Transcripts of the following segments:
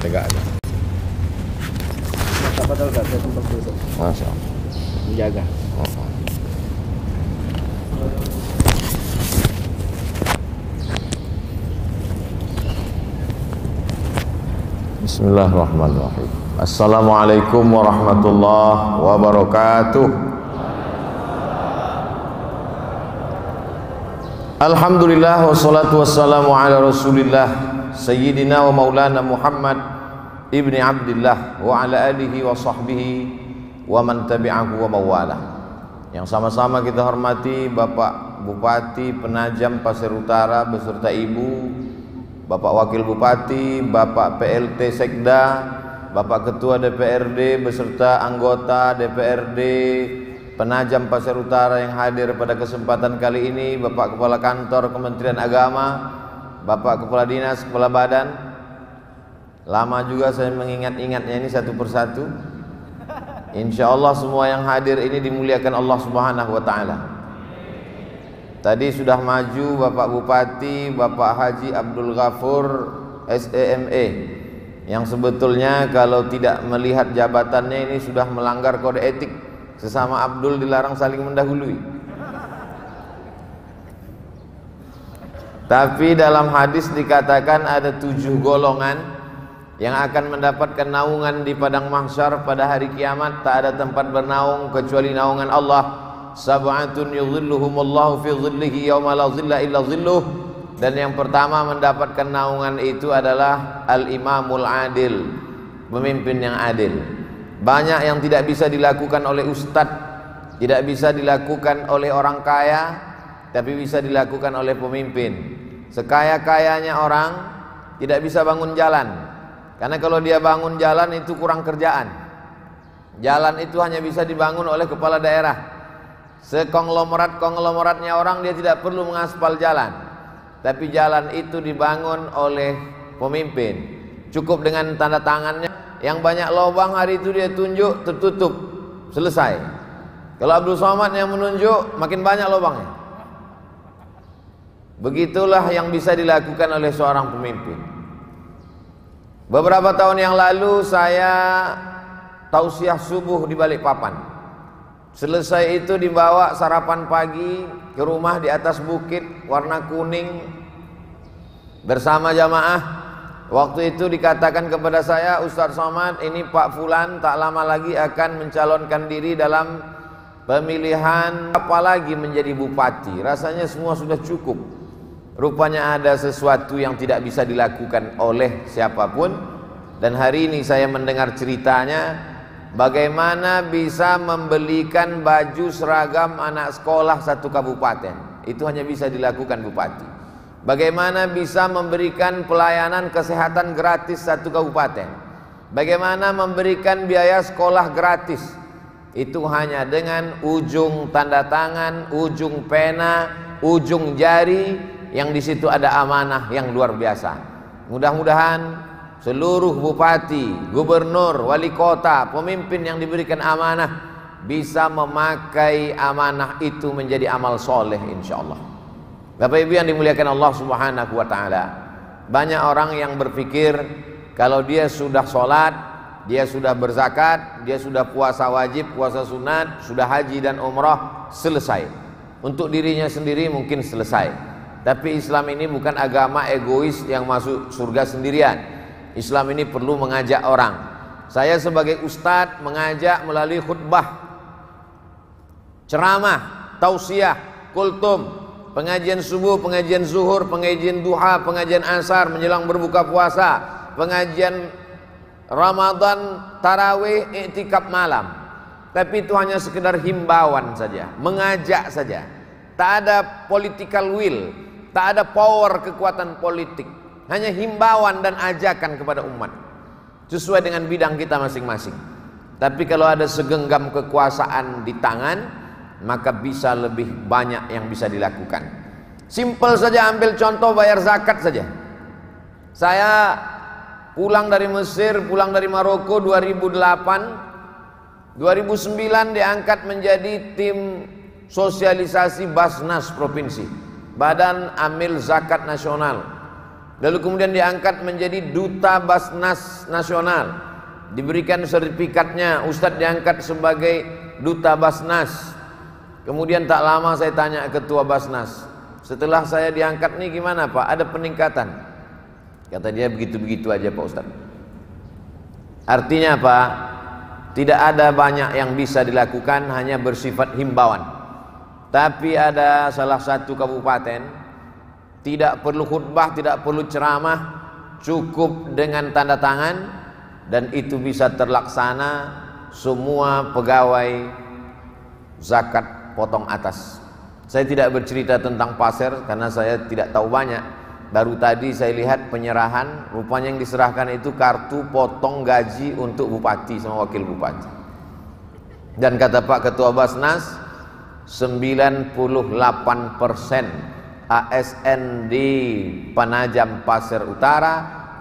tegak aja. Padahal gak ada tempat duduk. Masya Allah. Menjaga. Bismillahirrahmanirrahim. Assalamualaikum warahmatullahi wabarakatuh. Alhamdulillah wassalatu wassalamu ala rasulillah Sayyidina wa maulana Muhammad ibni Abdillah wa ala alihi wa sahbihi wa man tabi'ahu wa mawalah. Yang sama-sama kita hormati Bapak Bupati Penajam Pasir Utara beserta Ibu, Bapak Wakil Bupati, Bapak PLT Sekda, Bapak Ketua DPRD beserta anggota DPRD Penajam Pasir Utara yang hadir pada kesempatan kali ini, Bapak Kepala Kantor Kementerian Agama, Bapak Kepala Dinas, Kepala Badan. Lama juga saya mengingat-ingatnya ini satu persatu. Insya Allah semua yang hadir ini dimuliakan Allah Subhanahu wa Ta'ala. Tadi sudah maju Bapak Bupati, Bapak Haji Abdul Ghafur SEME, yang sebetulnya kalau tidak melihat jabatannya ini sudah melanggar kode etik. Sesama Abdul dilarang saling mendahului. Tapi dalam hadis dikatakan ada 7 golongan yang akan mendapatkan naungan di padang mahsyar pada hari kiamat. Tak ada tempat bernaung kecuali naungan Allah. Sab'atun yudhilluhumullahu fi dhillihi yawma la dhilla illa dhilluh. Dan yang pertama mendapatkan naungan itu adalah al-imamul adil, pemimpin yang adil. Banyak yang tidak bisa dilakukan oleh ustadz, tidak bisa dilakukan oleh orang kaya, tapi bisa dilakukan oleh pemimpin. Sekaya-kayanya orang tidak bisa bangun jalan, karena kalau dia bangun jalan itu kurang kerjaan. Jalan itu hanya bisa dibangun oleh kepala daerah. Sekonglomerat-konglomeratnya orang dia tidak perlu mengaspal jalan, tapi jalan itu dibangun oleh pemimpin. Cukup dengan tanda tangannya. Yang banyak lubang hari itu dia tunjuk, tertutup, selesai. Kalau Abdul Somad yang menunjuk, makin banyak lubangnya. Begitulah yang bisa dilakukan oleh seorang pemimpin. Beberapa tahun yang lalu saya tausiah subuh di Balikpapan. Selesai itu dibawa sarapan pagi ke rumah di atas bukit warna kuning bersama jamaah. Waktu itu dikatakan kepada saya, Ustaz Somad, ini Pak Fulan tak lama lagi akan mencalonkan diri dalam pemilihan, apalagi menjadi bupati. Rasanya semua sudah cukup. Rupanya ada sesuatu yang tidak bisa dilakukan oleh siapapun. Dan hari ini saya mendengar ceritanya, bagaimana bisa membelikan baju seragam anak sekolah satu kabupaten. Itu hanya bisa dilakukan bupati. Bagaimana bisa memberikan pelayanan kesehatan gratis satu kabupaten. Bagaimana memberikan biaya sekolah gratis. Itu hanya dengan ujung tanda tangan, ujung pena, ujung jari, yang di situ ada amanah yang luar biasa. Mudah-mudahan seluruh bupati, gubernur, wali kota, pemimpin yang diberikan amanah bisa memakai amanah itu menjadi amal soleh insyaallah. Bapak Ibu yang dimuliakan Allah Subhanahu wa Ta'ala, banyak orang yang berpikir kalau dia sudah sholat, dia sudah berzakat, dia sudah puasa wajib, puasa sunat, sudah haji dan umrah, selesai. Untuk dirinya sendiri mungkin selesai. Tapi Islam ini bukan agama egois yang masuk surga sendirian. Islam ini perlu mengajak orang. Saya sebagai ustadz mengajak melalui khutbah, ceramah, tausiah, kultum, pengajian subuh, pengajian zuhur, pengajian duha, pengajian asar menjelang berbuka puasa, pengajian Ramadan, tarawih, iktikaf malam. Tapi itu hanya sekedar himbauan saja, mengajak saja. Tak ada political will, tak ada power kekuatan politik. Hanya himbauan dan ajakan kepada umat sesuai dengan bidang kita masing-masing. Tapi kalau ada segenggam kekuasaan di tangan, maka bisa lebih banyak yang bisa dilakukan. Simpel saja, ambil contoh bayar zakat saja. Saya pulang dari Mesir, pulang dari Maroko 2008, 2009 diangkat menjadi tim sosialisasi Basnas Provinsi, Badan Amil Zakat Nasional. lalu kemudian diangkat menjadi duta Basnas nasional, diberikan sertifikatnya, Ustadz diangkat sebagai duta Basnas. Kemudian tak lama saya tanya ketua Basnas, setelah saya diangkat nih gimana Pak, ada peningkatan? Kata dia begitu-begitu aja Pak Ustadz. Artinya apa? Tidak ada banyak yang bisa dilakukan, hanya bersifat himbauan. Tapi ada salah satu kabupaten, tidak perlu khutbah, tidak perlu ceramah, cukup dengan tanda tangan, dan itu bisa terlaksana. Semua pegawai zakat potong atas. Saya tidak bercerita tentang Pasir karena saya tidak tahu banyak. Baru tadi saya lihat penyerahan, rupanya yang diserahkan itu kartu potong gaji untuk bupati sama wakil bupati. Dan kata Pak Ketua Basnas, 98% ASN di Penajam Pasir Utara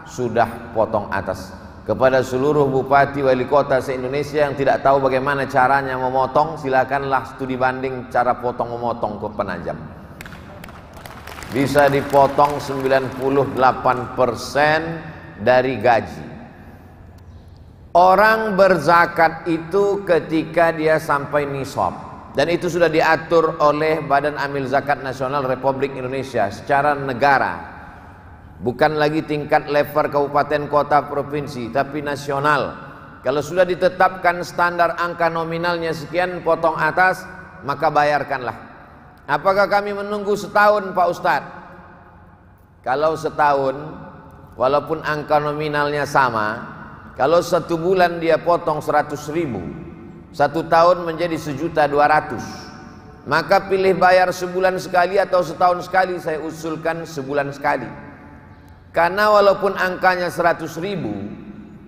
sudah potong atas. Kepada seluruh bupati wali kota se-Indonesia yang tidak tahu bagaimana caranya memotong, silakanlah studi banding cara potong memotong ke Penajam. Bisa dipotong 98% dari gaji. Orang berzakat itu ketika dia sampai nisab, dan itu sudah diatur oleh Badan Amil Zakat Nasional Republik Indonesia secara negara, bukan lagi tingkat level kabupaten, kota, provinsi, tapi nasional. Kalau sudah ditetapkan standar angka nominalnya sekian potong atas, maka bayarkanlah. Apakah kami menunggu setahun Pak Ustadz? Kalau setahun, walaupun angka nominalnya sama, kalau 1 bulan dia potong 100.000, 1 tahun menjadi 1.200.000, maka pilih bayar sebulan sekali atau setahun sekali. Saya usulkan sebulan sekali, karena walaupun angkanya 100.000,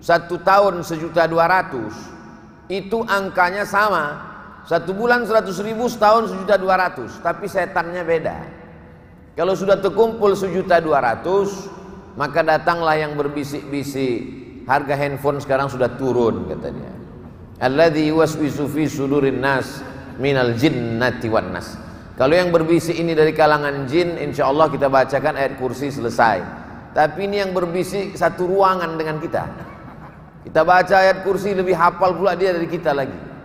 1 tahun 1.200.000, itu angkanya sama. 1 bulan 100.000, setahun 1.200.000, tapi setannya beda. Kalau sudah terkumpul 1.200.000, maka datanglah yang berbisik-bisik, harga handphone sekarang sudah turun katanya. Alladzi yuwaswisu fi sudurin nas minal jinnati wan nas. Kalau yang berbisik ini dari kalangan jin, insya Allah kita bacakan ayat kursi selesai. Tapi ini yang berbisik satu ruangan dengan kita. Kita baca ayat kursi lebih hafal pula dia dari kita lagi.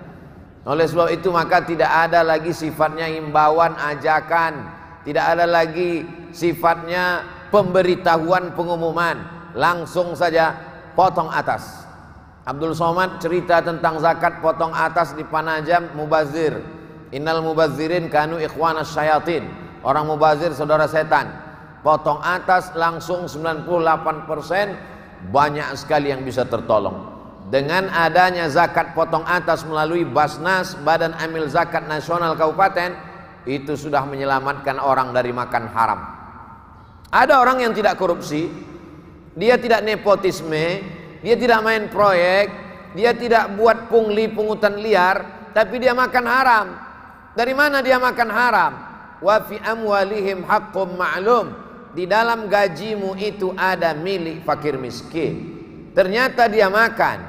Oleh sebab itu maka tidak ada lagi sifatnya himbauan, ajakan, tidak ada lagi sifatnya pemberitahuan, pengumuman, langsung saja potong atas. Abdul Somad cerita tentang zakat potong atas di Penajam, mubazir. Innal mubazirin kanu ikhwanas syayatin. Orang mubazir saudara setan. Potong atas langsung 98%, banyak sekali yang bisa tertolong. Dengan adanya zakat potong atas melalui Basnas, Badan Amil Zakat Nasional Kabupaten, itu sudah menyelamatkan orang dari makan haram. Ada orang yang tidak korupsi, dia tidak nepotisme, dia tidak main proyek, dia tidak buat pungli pungutan liar, tapi dia makan haram. Dari mana dia makan haram? Wa fi amwalihim haqqum ma'lum. Di dalam gajimu itu ada milik fakir miskin. Ternyata dia makan.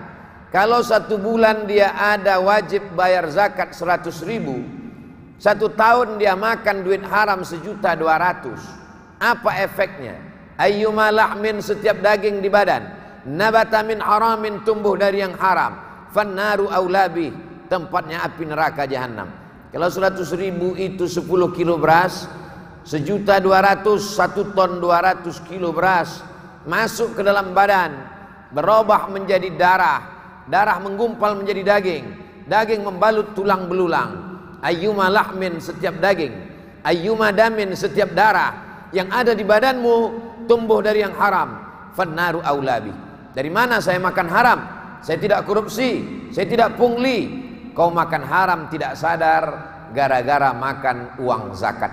Kalau 1 bulan dia ada wajib bayar zakat 100.000, 1 tahun dia makan duit haram 1.200.000. Apa efeknya? Ayyuma lahmin, setiap daging di badan, nabata min haramin, tumbuh dari yang haram, fannaru aulabi, tempatnya api neraka jahanam. Kalau 100.000 itu 10 kilo beras, 1.200.000, 1 ton 200 kilo beras masuk ke dalam badan, berubah menjadi darah, darah menggumpal menjadi daging, daging membalut tulang belulang. Ayyuma lahmin, setiap daging, ayyuma damin, setiap darah yang ada di badanmu tumbuh dari yang haram, fannaru aulabi. Dari mana saya makan haram? Saya tidak korupsi, saya tidak pungli. Kau makan haram tidak sadar gara-gara makan uang zakat.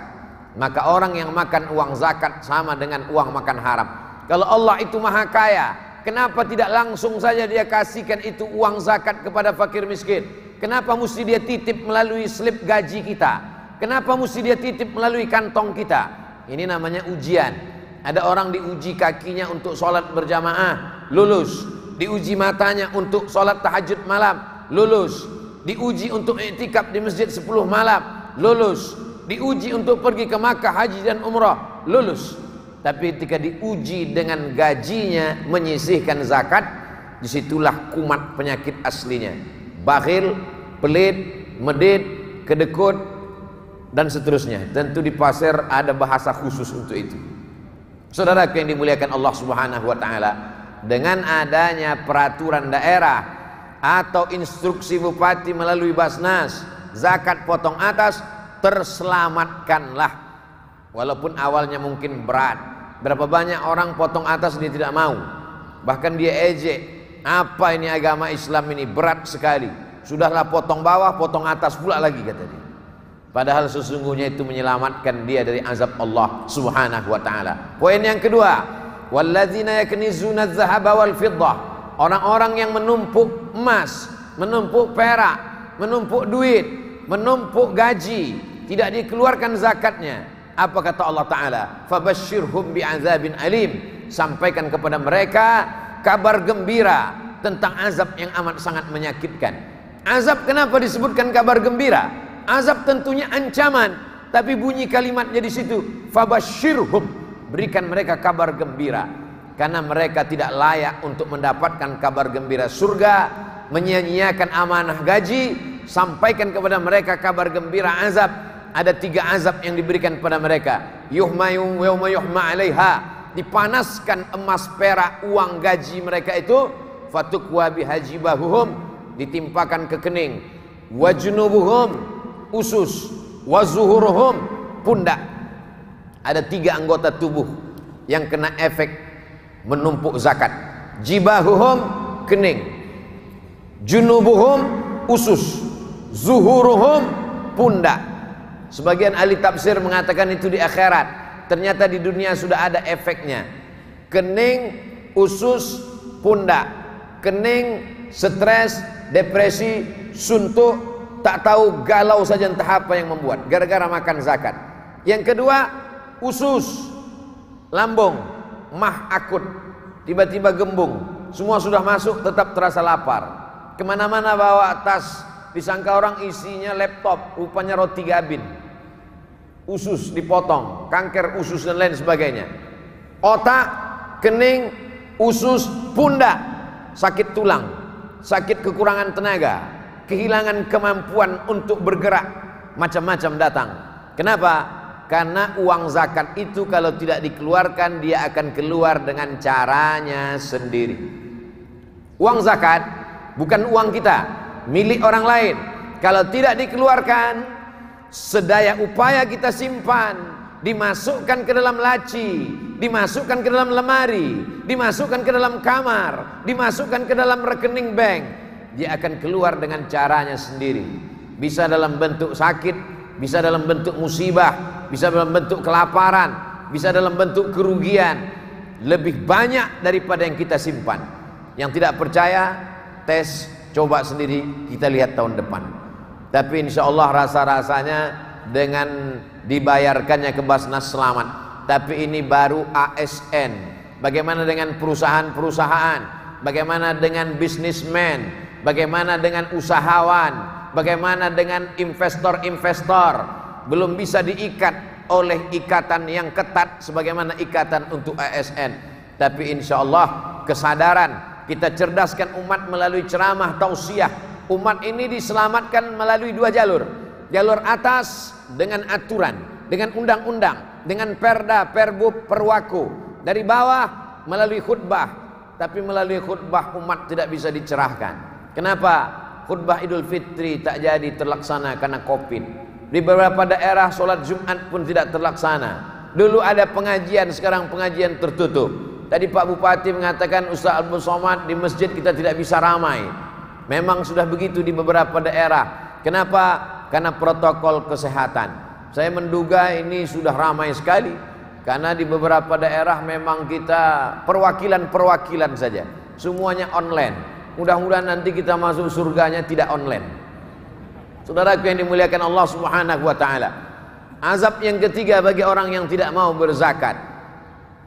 Maka orang yang makan uang zakat sama dengan uang makan haram. Kalau Allah itu maha kaya, kenapa tidak langsung saja dia kasihkan itu uang zakat kepada fakir miskin? Kenapa mesti dia titip melalui slip gaji kita? Kenapa mesti dia titip melalui kantong kita? Ini namanya ujian. Ada orang diuji kakinya untuk sholat berjamaah, lulus. Diuji matanya untuk sholat tahajud malam, lulus. Diuji untuk iktikaf di masjid 10 malam, lulus. Diuji untuk pergi ke Makkah haji dan umrah, lulus. Tapi ketika diuji dengan gajinya menyisihkan zakat, disitulah kumat penyakit aslinya. Bakhil, pelit, medit, kedekut, dan seterusnya. Tentu di pasar ada bahasa khusus untuk itu. Saudara yang dimuliakan Allah Subhanahu wa taala, dengan adanya peraturan daerah atau instruksi bupati melalui Basnas, zakat potong atas, terselamatkanlah. Walaupun awalnya mungkin berat. Berapa banyak orang potong atas dia tidak mau. Bahkan dia ejek, apa ini agama Islam ini berat sekali. Sudahlah potong bawah, potong atas pula lagi kata dia. Padahal sesungguhnya itu menyelamatkan dia dari azab Allah Subhanahu wa taala. Poin yang kedua, walladzina yaknizuna adh-dhahaba wal fiddah. Orang-orang yang menumpuk emas, menumpuk perak, menumpuk duit, menumpuk gaji, tidak dikeluarkan zakatnya. Apa kata Allah Ta'ala? Fabashshirhum bi'adzabin alim. Sampaikan kepada mereka kabar gembira tentang azab yang amat sangat menyakitkan. Azab kenapa disebutkan kabar gembira? Azab tentunya ancaman, tapi bunyi kalimatnya di situ, fabashshirhum, berikan mereka kabar gembira, karena mereka tidak layak untuk mendapatkan kabar gembira surga, menyia-nyiakan amanah gaji. Sampaikan kepada mereka kabar gembira azab. Ada 3 azab yang diberikan kepada mereka. Yawma yuhma 'alaiha, dipanaskan emas perak uang gaji mereka itu, fatukwa bihajibahuhum, ditimpakan ke kening, wajnubuhum, usus, wazuhuruhum, pundak. Ada 3 anggota tubuh yang kena efek menumpuk zakat. Jibahuhum, kening, junubuhum, usus, zuhuruhum, pundak. Sebagian ahli tafsir mengatakan itu di akhirat. Ternyata di dunia sudah ada efeknya. Kening, usus, pundak. Kening, stres, depresi, suntuk, tak tahu, galau saja entah apa yang membuat, gara-gara makan zakat. Yang kedua, usus, lambung, mah akut, tiba-tiba gembung, semua sudah masuk tetap terasa lapar. Kemana-mana bawa tas, disangka orang isinya laptop, rupanya roti gabin. Usus dipotong, kanker usus dan lain sebagainya. Otak, kening, usus, pundak, sakit tulang, sakit kekurangan tenaga, kehilangan kemampuan untuk bergerak, macam-macam datang. Kenapa? Karena uang zakat itu kalau tidak dikeluarkan, dia akan keluar dengan caranya sendiri. Uang zakat bukan uang kita, milik orang lain. Kalau tidak dikeluarkan, sedaya upaya kita simpan, dimasukkan ke dalam laci, dimasukkan ke dalam lemari, dimasukkan ke dalam kamar, dimasukkan ke dalam rekening bank, dia akan keluar dengan caranya sendiri. Bisa dalam bentuk sakit, bisa dalam bentuk musibah, bisa dalam bentuk kelaparan, bisa dalam bentuk kerugian, lebih banyak daripada yang kita simpan. Yang tidak percaya, tes, coba sendiri, kita lihat tahun depan. Tapi insya Allah rasa-rasanya dengan dibayarkannya ke Basnas selamat. Tapi ini baru ASN. Bagaimana dengan perusahaan-perusahaan? Bagaimana dengan bisnismen? Bagaimana dengan usahawan? Bagaimana dengan investor-investor? Belum bisa diikat oleh ikatan yang ketat sebagaimana ikatan untuk ASN. Tapi insya Allah kesadaran, kita cerdaskan umat melalui ceramah tausiah. Umat ini diselamatkan melalui 2 jalur. Jalur atas dengan aturan, dengan undang-undang, dengan perda, perbub, perwaku. Dari bawah melalui khutbah. Tapi melalui khutbah umat tidak bisa dicerahkan. Kenapa? Khutbah Idul Fitri tak jadi terlaksana karena Covid. Di beberapa daerah sholat Jumat pun tidak terlaksana. Dulu ada pengajian, sekarang pengajian tertutup. Tadi Pak Bupati mengatakan, Ustaz Abdul Somad, di masjid kita tidak bisa ramai. Memang sudah begitu di beberapa daerah. Kenapa? Karena protokol kesehatan. Saya menduga ini sudah ramai sekali. Karena di beberapa daerah memang kita perwakilan-perwakilan saja. Semuanya online. Mudah-mudahan nanti kita masuk surganya tidak online. Saudaraku yang dimuliakan Allah Subhanahu wa taala. Azab yang ketiga bagi orang yang tidak mau berzakat.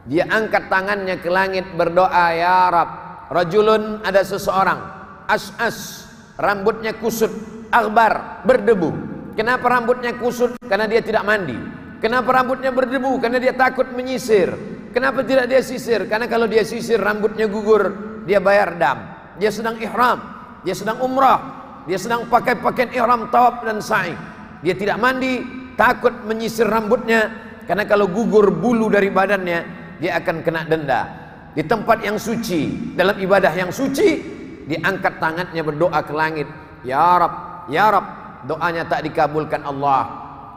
Dia angkat tangannya ke langit berdoa, ya Rab. Rajulun, ada seseorang, As'as, rambutnya kusut, aghbar, berdebu. Kenapa rambutnya kusut? Karena dia tidak mandi. Kenapa rambutnya berdebu? Karena dia takut menyisir. Kenapa tidak dia sisir? Karena kalau dia sisir rambutnya gugur, dia bayar dam. Dia sedang ihram, dia sedang umrah, dia sedang pakai pakaian ihram, tawaf dan sa'i. Dia tidak mandi, takut menyisir rambutnya, karena kalau gugur bulu dari badannya, dia akan kena denda. Di tempat yang suci, dalam ibadah yang suci, diangkat tangannya berdoa ke langit, ya Rab, ya Rab. Doanya tak dikabulkan Allah.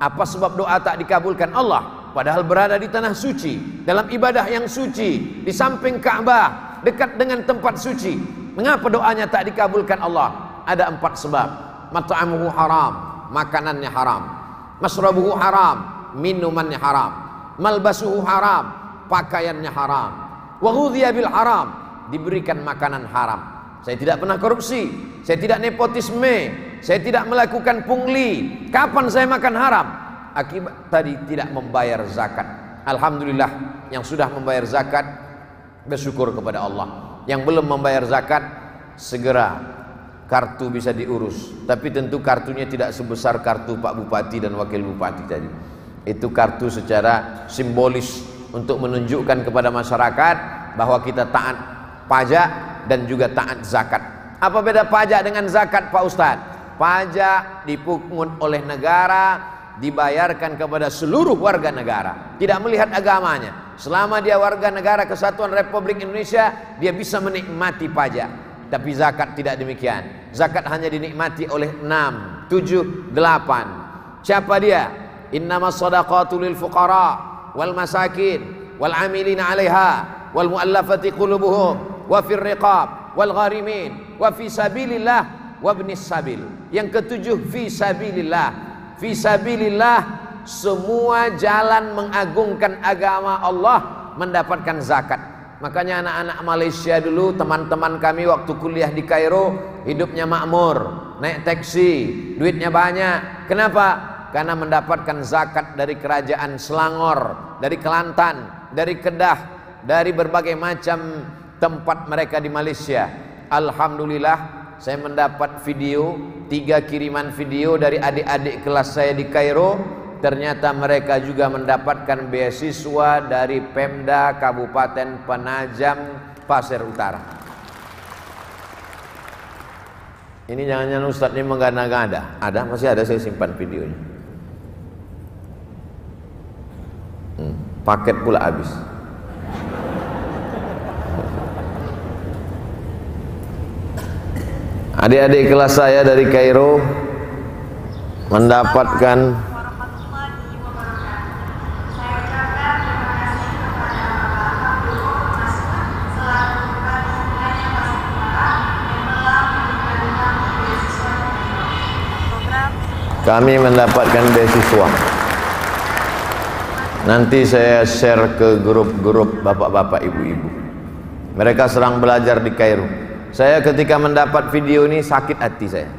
Apa sebab doa tak dikabulkan Allah? Padahal berada di tanah suci, dalam ibadah yang suci, di samping Ka'bah, dekat dengan tempat suci. Mengapa doanya tak dikabulkan Allah? Ada 4 sebab. Mat'amuhu haram, makanannya haram. Masrabuhu haram, minumannya haram. Malbasuhu haram, pakaiannya haram. Wa ghudhiya bil haram, diberikan makanan haram. Saya tidak pernah korupsi, saya tidak nepotisme, saya tidak melakukan pungli. Kapan saya makan haram? Akibat tadi tidak membayar zakat. Alhamdulillah yang sudah membayar zakat, bersyukur kepada Allah. Yang belum membayar zakat, segera kartu bisa diurus. Tapi tentu kartunya tidak sebesar kartu Pak Bupati dan Wakil Bupati tadi. Itu kartu secara simbolis untuk menunjukkan kepada masyarakat bahwa kita taat pajak dan juga taat zakat. Apa beda pajak dengan zakat, Pak Ustadz? Pajak dipungut oleh negara, dibayarkan kepada seluruh warga negara, tidak melihat agamanya. Selama dia warga negara Kesatuan Republik Indonesia, dia bisa menikmati pajak. Tapi zakat tidak demikian. Zakat hanya dinikmati oleh 6, 7, 8. Siapa dia? Innamas shadaqatu lil fuqara wal masakin wal amilina 'alaiha wal mu'allafati qulubuhum wa fir riqab wal gharimin wa fi sabilillah wa ibnis sabil. Yang ketujuh, fi sabilillah. Fisabilillah, semua jalan mengagungkan agama Allah mendapatkan zakat. Makanya anak-anak Malaysia dulu, teman-teman kami waktu kuliah di Kairo, hidupnya makmur, naik taksi, duitnya banyak. Kenapa? Karena mendapatkan zakat dari kerajaan Selangor, dari Kelantan, dari Kedah, dari berbagai macam tempat mereka di Malaysia. Alhamdulillah, saya mendapat video, 3 kiriman video dari adik-adik kelas saya di Kairo. Ternyata mereka juga mendapatkan beasiswa dari Pemda Kabupaten Penajam Pasir Utara. Ini jangan-jangan Ustadz ini menggada-gada. Ada, masih ada, saya simpan videonya. Paket pula habis. Adik-adik kelas saya dari Kairo mendapatkan kami mendapatkan beasiswa. Nanti saya share ke grup-grup bapak-bapak, ibu-ibu. Mereka sedang belajar di Kairo. Saya ketika mendapat video ini sakit hati saya,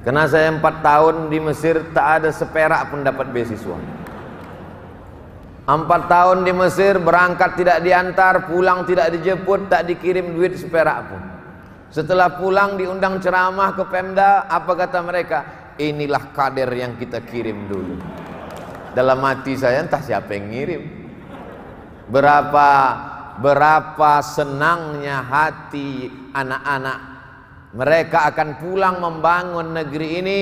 karena saya 4 tahun di Mesir tak ada seperak pun dapat beasiswa. 4 tahun di Mesir, berangkat tidak diantar, pulang tidak dijemput, tak dikirim duit seperak pun. Setelah pulang diundang ceramah ke Pemda, apa kata mereka? Inilah kader yang kita kirim dulu. Dalam hati saya, entah siapa yang ngirim. Berapa senangnya hati anak-anak. Mereka akan pulang membangun negeri ini.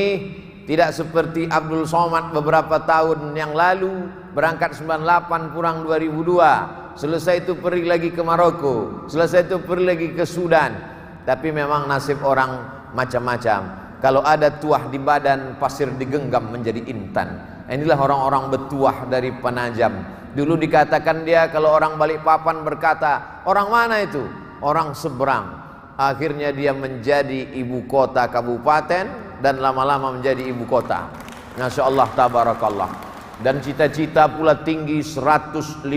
Tidak seperti Abdul Somad beberapa tahun yang lalu, berangkat 98 pulang 2002. Selesai itu pergi lagi ke Maroko, selesai itu pergi lagi ke Sudan. Tapi memang nasib orang macam-macam. Kalau ada tuah di badan, pasir digenggam menjadi intan. Inilah orang-orang bertuah dari Penajam. Dulu dikatakan dia, kalau orang Balikpapan berkata, orang mana itu? Orang seberang. Akhirnya dia menjadi ibu kota kabupaten dan lama-lama menjadi ibu kota. Masya Allah, tabarakallah. Dan cita-cita pula tinggi 150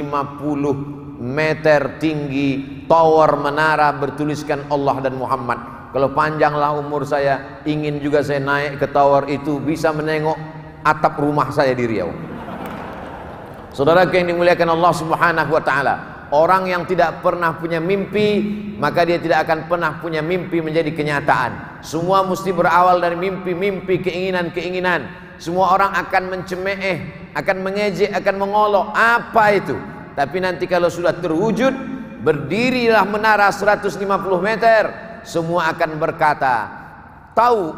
meter tinggi, tower menara bertuliskan Allah dan Muhammad. Kalau panjanglah umur saya, ingin juga saya naik ke tower itu, bisa menengok atap rumah saya di Riau. Saudara yang dimuliakan Allah Subhanahu wa taala, orang yang tidak pernah punya mimpi, maka dia tidak akan pernah punya mimpi menjadi kenyataan. Semua mesti berawal dari mimpi-mimpi, keinginan-keinginan. Semua orang akan mencemooh, akan mengejek, akan mengolok. Apa itu? Tapi nanti kalau sudah terwujud, berdirilah menara 150 meter, semua akan berkata, tahu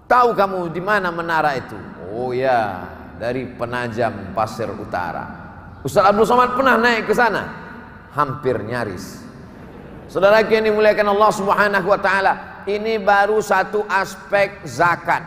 kamu di mana menara itu? Oh ya, dari Penajam Pasir Utara. Ustaz Abdul Somad pernah naik ke sana? Hampir nyaris. Saudara yang dimuliakan Allah Subhanahu wa taala, ini baru satu aspek zakat.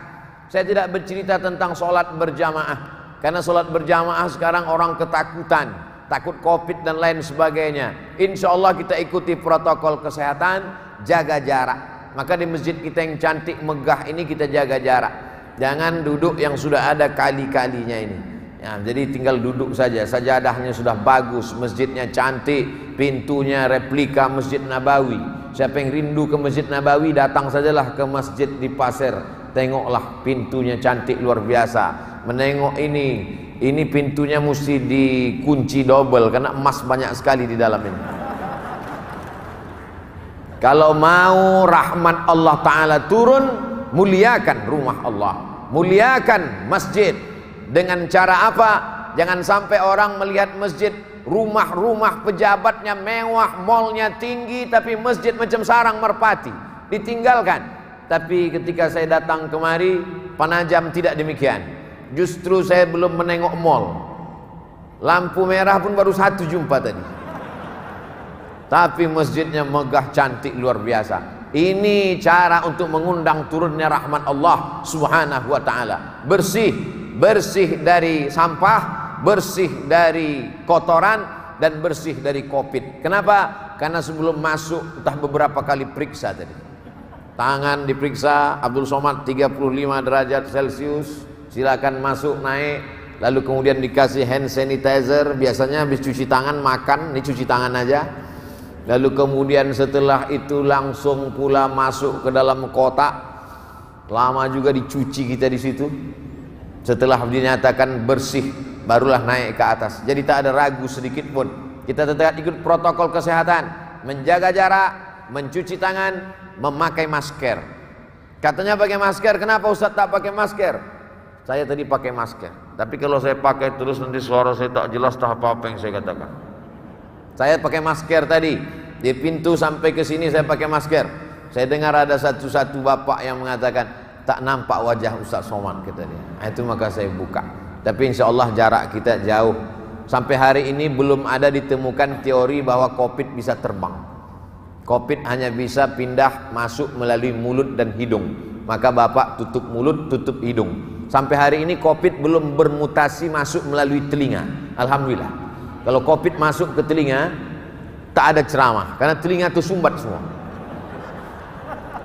Saya tidak bercerita tentang sholat berjamaah, karena sholat berjamaah sekarang orang ketakutan, takut Covid dan lain sebagainya. Insya Allah kita ikuti protokol kesehatan, jaga jarak. Maka di masjid kita yang cantik megah ini kita jaga jarak. Jangan duduk yang sudah ada kali-kalinya ini. Ya, jadi tinggal duduk saja, sajadahnya sudah bagus, masjidnya cantik, pintunya replika Masjid Nabawi. Siapa yang rindu ke Masjid Nabawi, datang sajalah ke masjid di Pasir. Tengoklah pintunya cantik luar biasa. Menengok ini pintunya mesti dikunci double karena emas banyak sekali di dalam ini. Kalau mau rahmat Allah Ta'ala turun, muliakan rumah Allah, muliakan masjid. Dengan cara apa? Jangan sampai orang melihat masjid, rumah-rumah pejabatnya mewah, malnya tinggi, tapi masjid macam sarang merpati, ditinggalkan. Tapi ketika saya datang kemari, Penajam tidak demikian. Justru saya belum menengok mall, lampu merah pun baru satu jumpa tadi, tapi masjidnya megah cantik luar biasa. Ini cara untuk mengundang turunnya rahmat Allah Subhanahu wa taala. Bersih dari sampah, bersih dari kotoran, dan bersih dari Covid. Kenapa? Karena sebelum masuk entah beberapa kali periksa tadi. Tangan diperiksa, Abdul Somad 35 derajat Celcius, silakan masuk naik. Lalu kemudian dikasih hand sanitizer. Biasanya habis cuci tangan makan, ini cuci tangan aja. Lalu kemudian setelah itu langsung pula masuk ke dalam kotak. Lama juga dicuci kita di situ. Setelah dinyatakan bersih, barulah naik ke atas. Jadi tak ada ragu sedikit pun. Kita tetap ikut protokol kesehatan, menjaga jarak, mencuci tangan, memakai masker. Katanya pakai masker, kenapa Ustaz tak pakai masker? Saya tadi pakai masker, tapi kalau saya pakai terus nanti suara saya tak jelas, tak apa-apa yang saya katakan. Saya pakai masker tadi, di pintu sampai ke sini saya pakai masker. Saya dengar ada satu bapak yang mengatakan, tak nampak wajah Ustaz Somad, kata dia. Itu maka saya buka. Tapi insya Allah jarak kita jauh. Sampai hari ini belum ada ditemukan teori bahwa Covid bisa terbang. Covid hanya bisa pindah masuk melalui mulut dan hidung. Maka bapak tutup mulut, tutup hidung. Sampai hari ini Covid belum bermutasi masuk melalui telinga. Alhamdulillah. Kalau Covid masuk ke telinga, tak ada ceramah, karena telinga itu sumbat semua.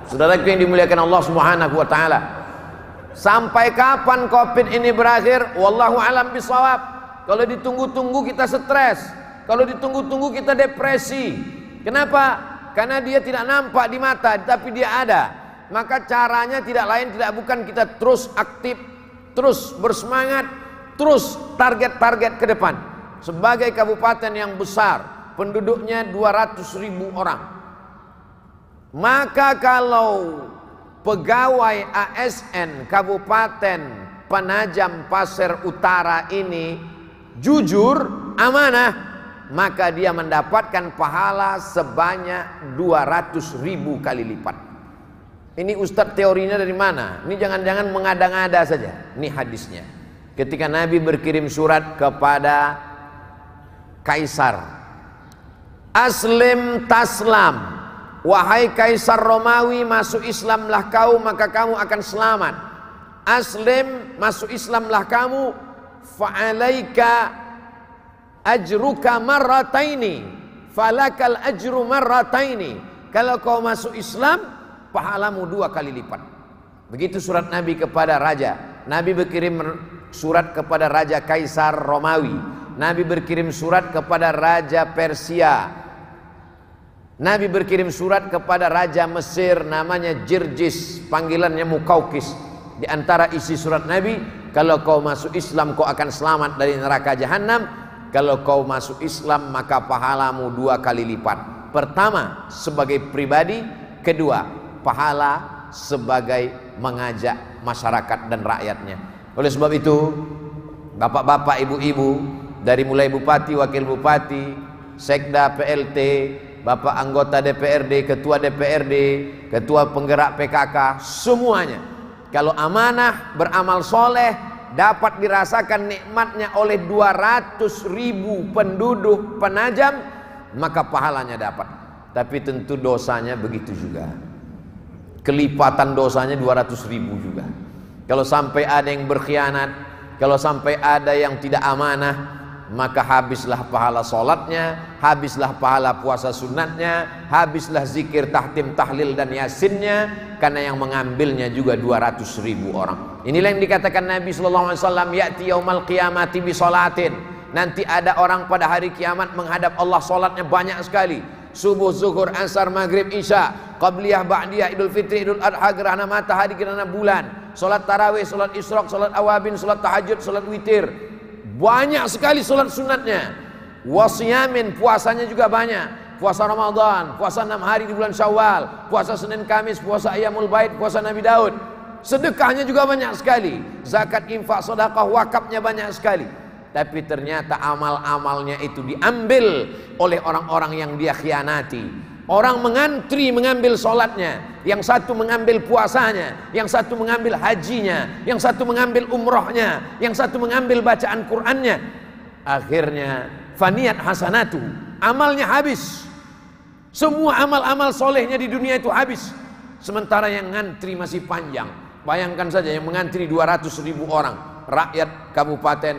Saudaraku yang dimuliakan Allah Subhanahu wa taala, sampai kapan Covid ini berakhir? Wallahu alam bisawab. Kalau ditunggu-tunggu kita stres, kalau ditunggu-tunggu kita depresi. Kenapa? Karena dia tidak nampak di mata, tapi dia ada. Maka caranya tidak lain tidak bukan kita terus aktif, terus bersemangat, terus target-target ke depan. Sebagai kabupaten yang besar, penduduknya 200.000 orang, maka kalau pegawai ASN Kabupaten Penajam Pasir Utara ini jujur, amanah, maka dia mendapatkan pahala sebanyak 200.000 kali lipat. Ini Ustadz teorinya dari mana? Ini jangan-jangan mengada-ngada saja. Ini hadisnya. Ketika Nabi berkirim surat kepada Kaisar, Aslim taslam, wahai Kaisar Romawi, masuk Islamlah kau, maka kamu akan selamat. Aslim, masuk Islamlah kamu, fa'alaika ajruka marrataini, falakal ajru marrataini. Kalau kau masuk Islam, pahalamu 2 kali lipat. Begitu surat Nabi kepada raja. Nabi berkirim surat kepada Raja Kaisar Romawi. Nabi berkirim surat kepada Raja Persia. Nabi berkirim surat kepada Raja Mesir namanya Jirjis, panggilannya Mukaukis. Di antara isi surat Nabi, kalau kau masuk Islam kau akan selamat dari neraka jahanam. Kalau kau masuk Islam maka pahalamu 2 kali lipat. Pertama sebagai pribadi, kedua pahala sebagai mengajak masyarakat dan rakyatnya. Oleh sebab itu, bapak-bapak, ibu-ibu, dari mulai bupati, wakil bupati, sekda, PLT, bapak anggota DPRD, ketua DPRD, ketua penggerak PKK, semuanya kalau amanah, beramal soleh, dapat dirasakan nikmatnya oleh 200.000 penduduk Penajam, maka pahalanya dapat. Tapi tentu dosanya begitu juga, kelipatan dosanya 200.000 juga. Kalau sampai ada yang berkhianat, kalau sampai ada yang tidak amanah, maka habislah pahala sholatnya, habislah pahala puasa sunatnya, habislah zikir, tahtim, tahlil dan yasinnya, karena yang mengambilnya juga 200.000 orang. Inilah yang dikatakan Nabi SAW, ya'ti yaumal qiyamati bi sholatin. Nanti ada orang pada hari kiamat menghadap Allah, sholatnya banyak sekali, subuh, zuhur, asar, maghrib, isya, qabliyah, ba'diyah, idul fitri, idul adha, gerhana matahari, gerhana bulan, sholat tarawih, sholat isyraq, sholat awabin, sholat tahajud, sholat witir, banyak sekali sholat sunatnya. Wasiyamin, puasanya juga banyak, puasa Ramadan, puasa 6 hari di bulan Syawal, puasa Senin Kamis, puasa Ayyamul Bait, puasa Nabi Daud. Sedekahnya juga banyak sekali, zakat, infak, sedekah, wakafnya banyak sekali. Tapi ternyata amal-amalnya itu diambil oleh orang-orang yang dia khianati. Orang mengantri mengambil sholatnya, yang satu mengambil puasanya, yang satu mengambil hajinya, yang satu mengambil umrohnya, yang satu mengambil bacaan Qur'annya. Akhirnya faniyat hasanatu, amalnya habis. Semua amal-amal solehnya di dunia itu habis. Sementara yang ngantri masih panjang. Bayangkan saja yang mengantri 200.000 orang, rakyat Kabupaten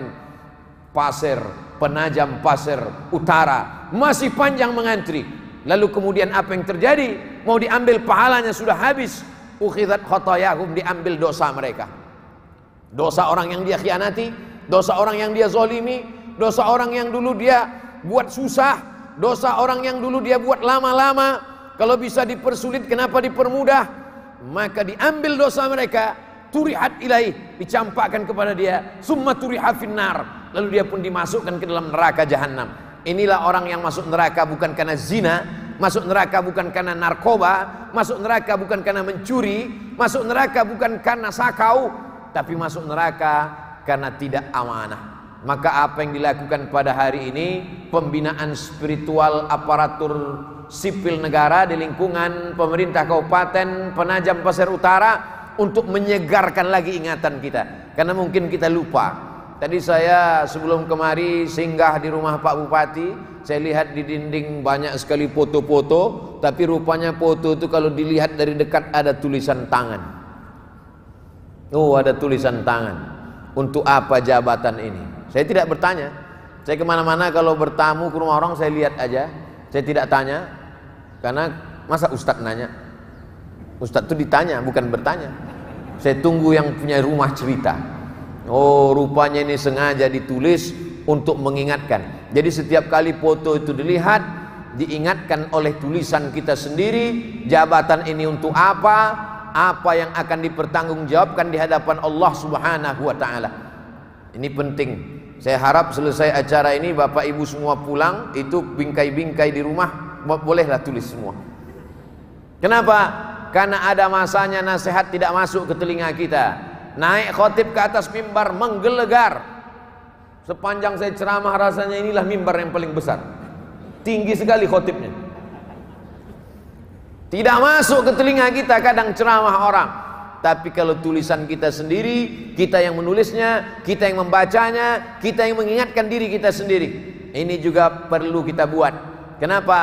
Pasir, Penajam Pasir Utara, masih panjang mengantri. Lalu kemudian apa yang terjadi? Mau diambil pahalanya sudah habis. Ukhidat khotoyahum, diambil dosa mereka. Dosa orang yang dia khianati, dosa orang yang dia zolimi, dosa orang yang dulu dia buat susah, dosa orang yang dulu dia buat lama-lama. Kalau bisa dipersulit, kenapa dipermudah? Maka diambil dosa mereka, turihat ilaih, dicampakkan kepada dia, summa turiha finnar, lalu dia pun dimasukkan ke dalam neraka jahanam. Inilah orang yang masuk neraka bukan karena zina, masuk neraka bukan karena narkoba, masuk neraka bukan karena mencuri, masuk neraka bukan karena sakau, tapi masuk neraka karena tidak amanah. Maka apa yang dilakukan pada hari ini, pembinaan spiritual aparatur sipil negara di lingkungan pemerintah Kabupaten Penajam Pasir Utara untuk menyegarkan lagi ingatan kita, karena mungkin kita lupa. Tadi saya sebelum kemari singgah di rumah Pak Bupati, saya lihat di dinding banyak sekali foto-foto, tapi rupanya foto itu kalau dilihat dari dekat ada tulisan tangan. Oh, ada tulisan tangan. Untuk apa jabatan ini? Saya tidak bertanya. Saya kemana-mana kalau bertamu ke rumah orang saya lihat aja, saya tidak tanya, karena masa Ustadz nanya? Ustadz itu ditanya, bukan bertanya. Saya tunggu yang punya rumah cerita. Oh, rupanya ini sengaja ditulis untuk mengingatkan. Jadi setiap kali foto itu dilihat, diingatkan oleh tulisan kita sendiri, jabatan ini untuk apa yang akan dipertanggungjawabkan di hadapan Allah Subhanahu wa taala. Ini penting. Saya harap selesai acara ini Bapak Ibu semua pulang, itu bingkai-bingkai di rumah bolehlah tulis semua. Kenapa? Karena ada masanya nasihat tidak masuk ke telinga kita. Naik khotib ke atas mimbar menggelegar. Sepanjang saya ceramah rasanya inilah mimbar yang paling besar. Tinggi sekali khotibnya. Tidak masuk ke telinga kita kadang ceramah orang. Tapi kalau tulisan kita sendiri, kita yang menulisnya, kita yang membacanya, kita yang mengingatkan diri kita sendiri. Ini juga perlu kita buat. Kenapa?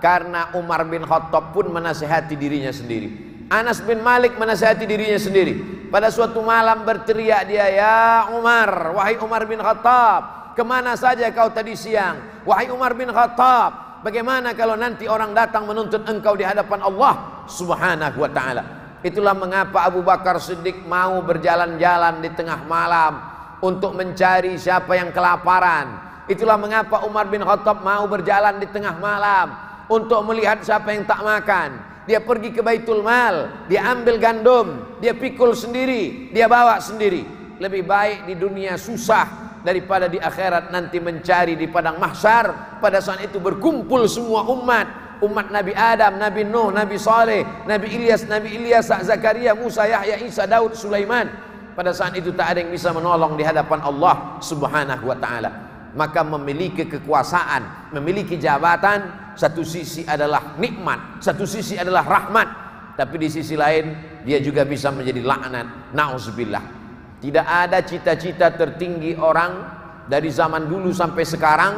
Karena Umar bin Khattab pun menasihati dirinya sendiri. Anas bin Malik menasihati dirinya sendiri. Pada suatu malam berteriak dia, "Ya Umar, wahai Umar bin Khattab, kemana saja kau tadi siang? Wahai Umar bin Khattab, bagaimana kalau nanti orang datang menuntut engkau di hadapan Allah Subhanahu wa ta'ala?" Itulah mengapa Abu Bakar Siddiq mau berjalan-jalan di tengah malam untuk mencari siapa yang kelaparan. Itulah mengapa Umar bin Khattab mau berjalan di tengah malam untuk melihat siapa yang tak makan. Dia pergi ke Baitul Mal, dia ambil gandum, dia pikul sendiri, dia bawa sendiri. Lebih baik di dunia susah daripada di akhirat nanti mencari di padang mahsyar. Pada saat itu berkumpul semua umat Nabi Adam, Nabi Nuh, Nabi Saleh, Nabi Ilyas, Zakaria, Musa, Yahya, Isa, Daud, Sulaiman. Pada saat itu tak ada yang bisa menolong di hadapan Allah Subhanahu wa ta'ala. maka memiliki kekuasaan, memiliki jabatan, satu sisi adalah nikmat, satu sisi adalah rahmat, tapi di sisi lain dia juga bisa menjadi laknat. Nauzubillah. Tidak ada cita-cita tertinggi orang dari zaman dulu sampai sekarang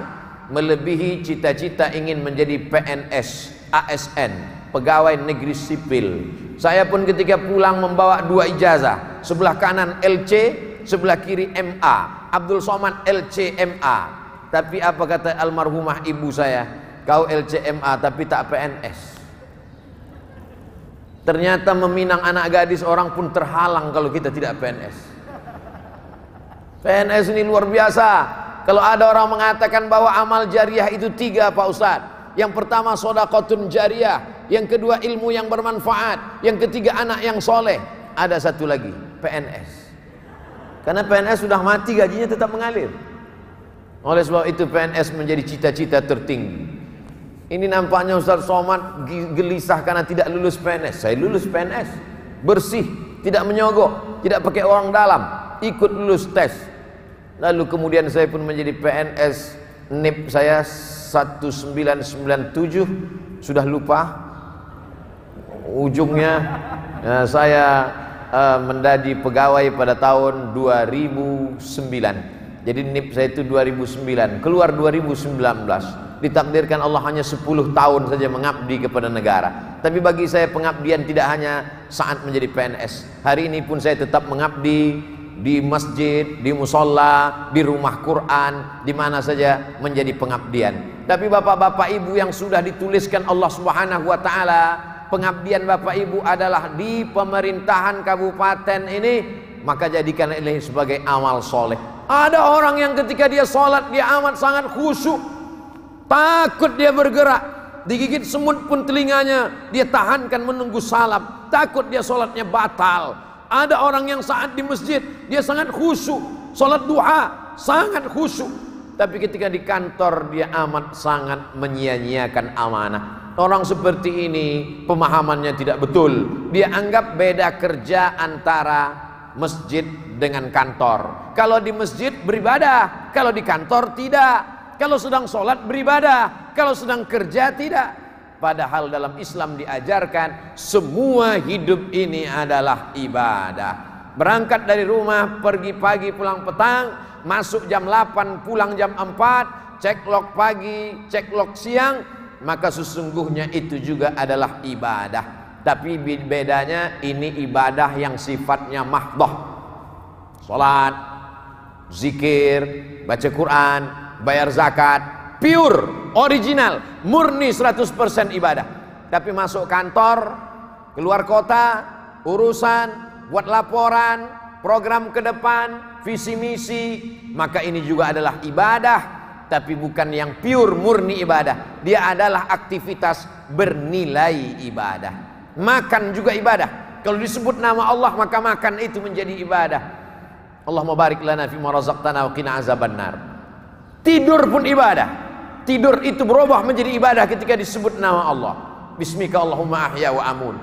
melebihi cita-cita ingin menjadi PNS, ASN, pegawai negeri sipil. Saya pun ketika pulang membawa 2 ijazah, sebelah kanan LC, sebelah kiri MA, Abdul Somad LCMA. Tapi apa kata almarhumah ibu saya? Kau LCMA tapi tak PNS. Ternyata meminang anak gadis orang pun terhalang kalau kita tidak PNS. PNS ini luar biasa. Kalau ada orang mengatakan bahwa amal jariah itu 3 Pak Ustadz. Yang pertama shadaqatun jariyah, yang kedua ilmu yang bermanfaat, yang ketiga anak yang soleh. Ada satu lagi, PNS. Karena PNS sudah mati, gajinya tetap mengalir. Oleh sebab itu PNS menjadi cita-cita tertinggi. Ini nampaknya Ustaz Somad gelisah karena tidak lulus PNS. Saya lulus PNS, bersih, tidak menyogok, tidak pakai orang dalam, ikut lulus tes. Lalu kemudian saya pun menjadi PNS. NIP saya 1997, sudah lupa ujungnya. Saya menjadi pegawai pada tahun 2009. Jadi NIP saya itu 2009, keluar 2019. Ditakdirkan Allah hanya 10 tahun saja mengabdi kepada negara. Tapi bagi saya pengabdian tidak hanya saat menjadi PNS. Hari ini pun saya tetap mengabdi di masjid, di musola, di rumah Quran, di mana saja menjadi pengabdian. Tapi bapak-bapak ibu yang sudah dituliskan Allah Subhanahu wa taala, pengabdian bapak ibu adalah di pemerintahan kabupaten ini, maka jadikan ini sebagai amal soleh. Ada orang yang ketika dia sholat dia amat sangat khusyuk, takut dia bergerak, digigit semut pun telinganya dia tahankan menunggu salam, takut dia sholatnya batal. Ada orang yang saat di masjid dia sangat khusyuk, sholat duha sangat khusyuk, tapi ketika di kantor dia amat sangat menyia-nyiakan amanah. Orang seperti ini pemahamannya tidak betul. Dia anggap beda kerja antara masjid dengan kantor. Kalau di masjid beribadah, kalau di kantor tidak. Kalau sedang sholat beribadah, kalau sedang kerja tidak. Padahal dalam Islam diajarkan semua hidup ini adalah ibadah. Berangkat dari rumah, pergi pagi pulang petang, masuk jam 8 pulang jam 4, cek log pagi, cek log siang, maka sesungguhnya itu juga adalah ibadah. Tapi bedanya ini ibadah yang sifatnya mahdhah. Salat, zikir, baca Quran, bayar zakat, pure, original, murni 100% ibadah. Tapi masuk kantor, keluar kota, urusan, buat laporan, program ke depan, visi misi, maka ini juga adalah ibadah, tapi bukan yang pure murni ibadah. Dia adalah aktivitas bernilai ibadah. Makan juga ibadah. Kalau disebut nama Allah maka makan itu menjadi ibadah. Allahumma barik lana fima razaqtana wa qina azabannar. Tidur pun ibadah. Tidur itu berubah menjadi ibadah ketika disebut nama Allah. Bismika Allahumma ahya wa amun.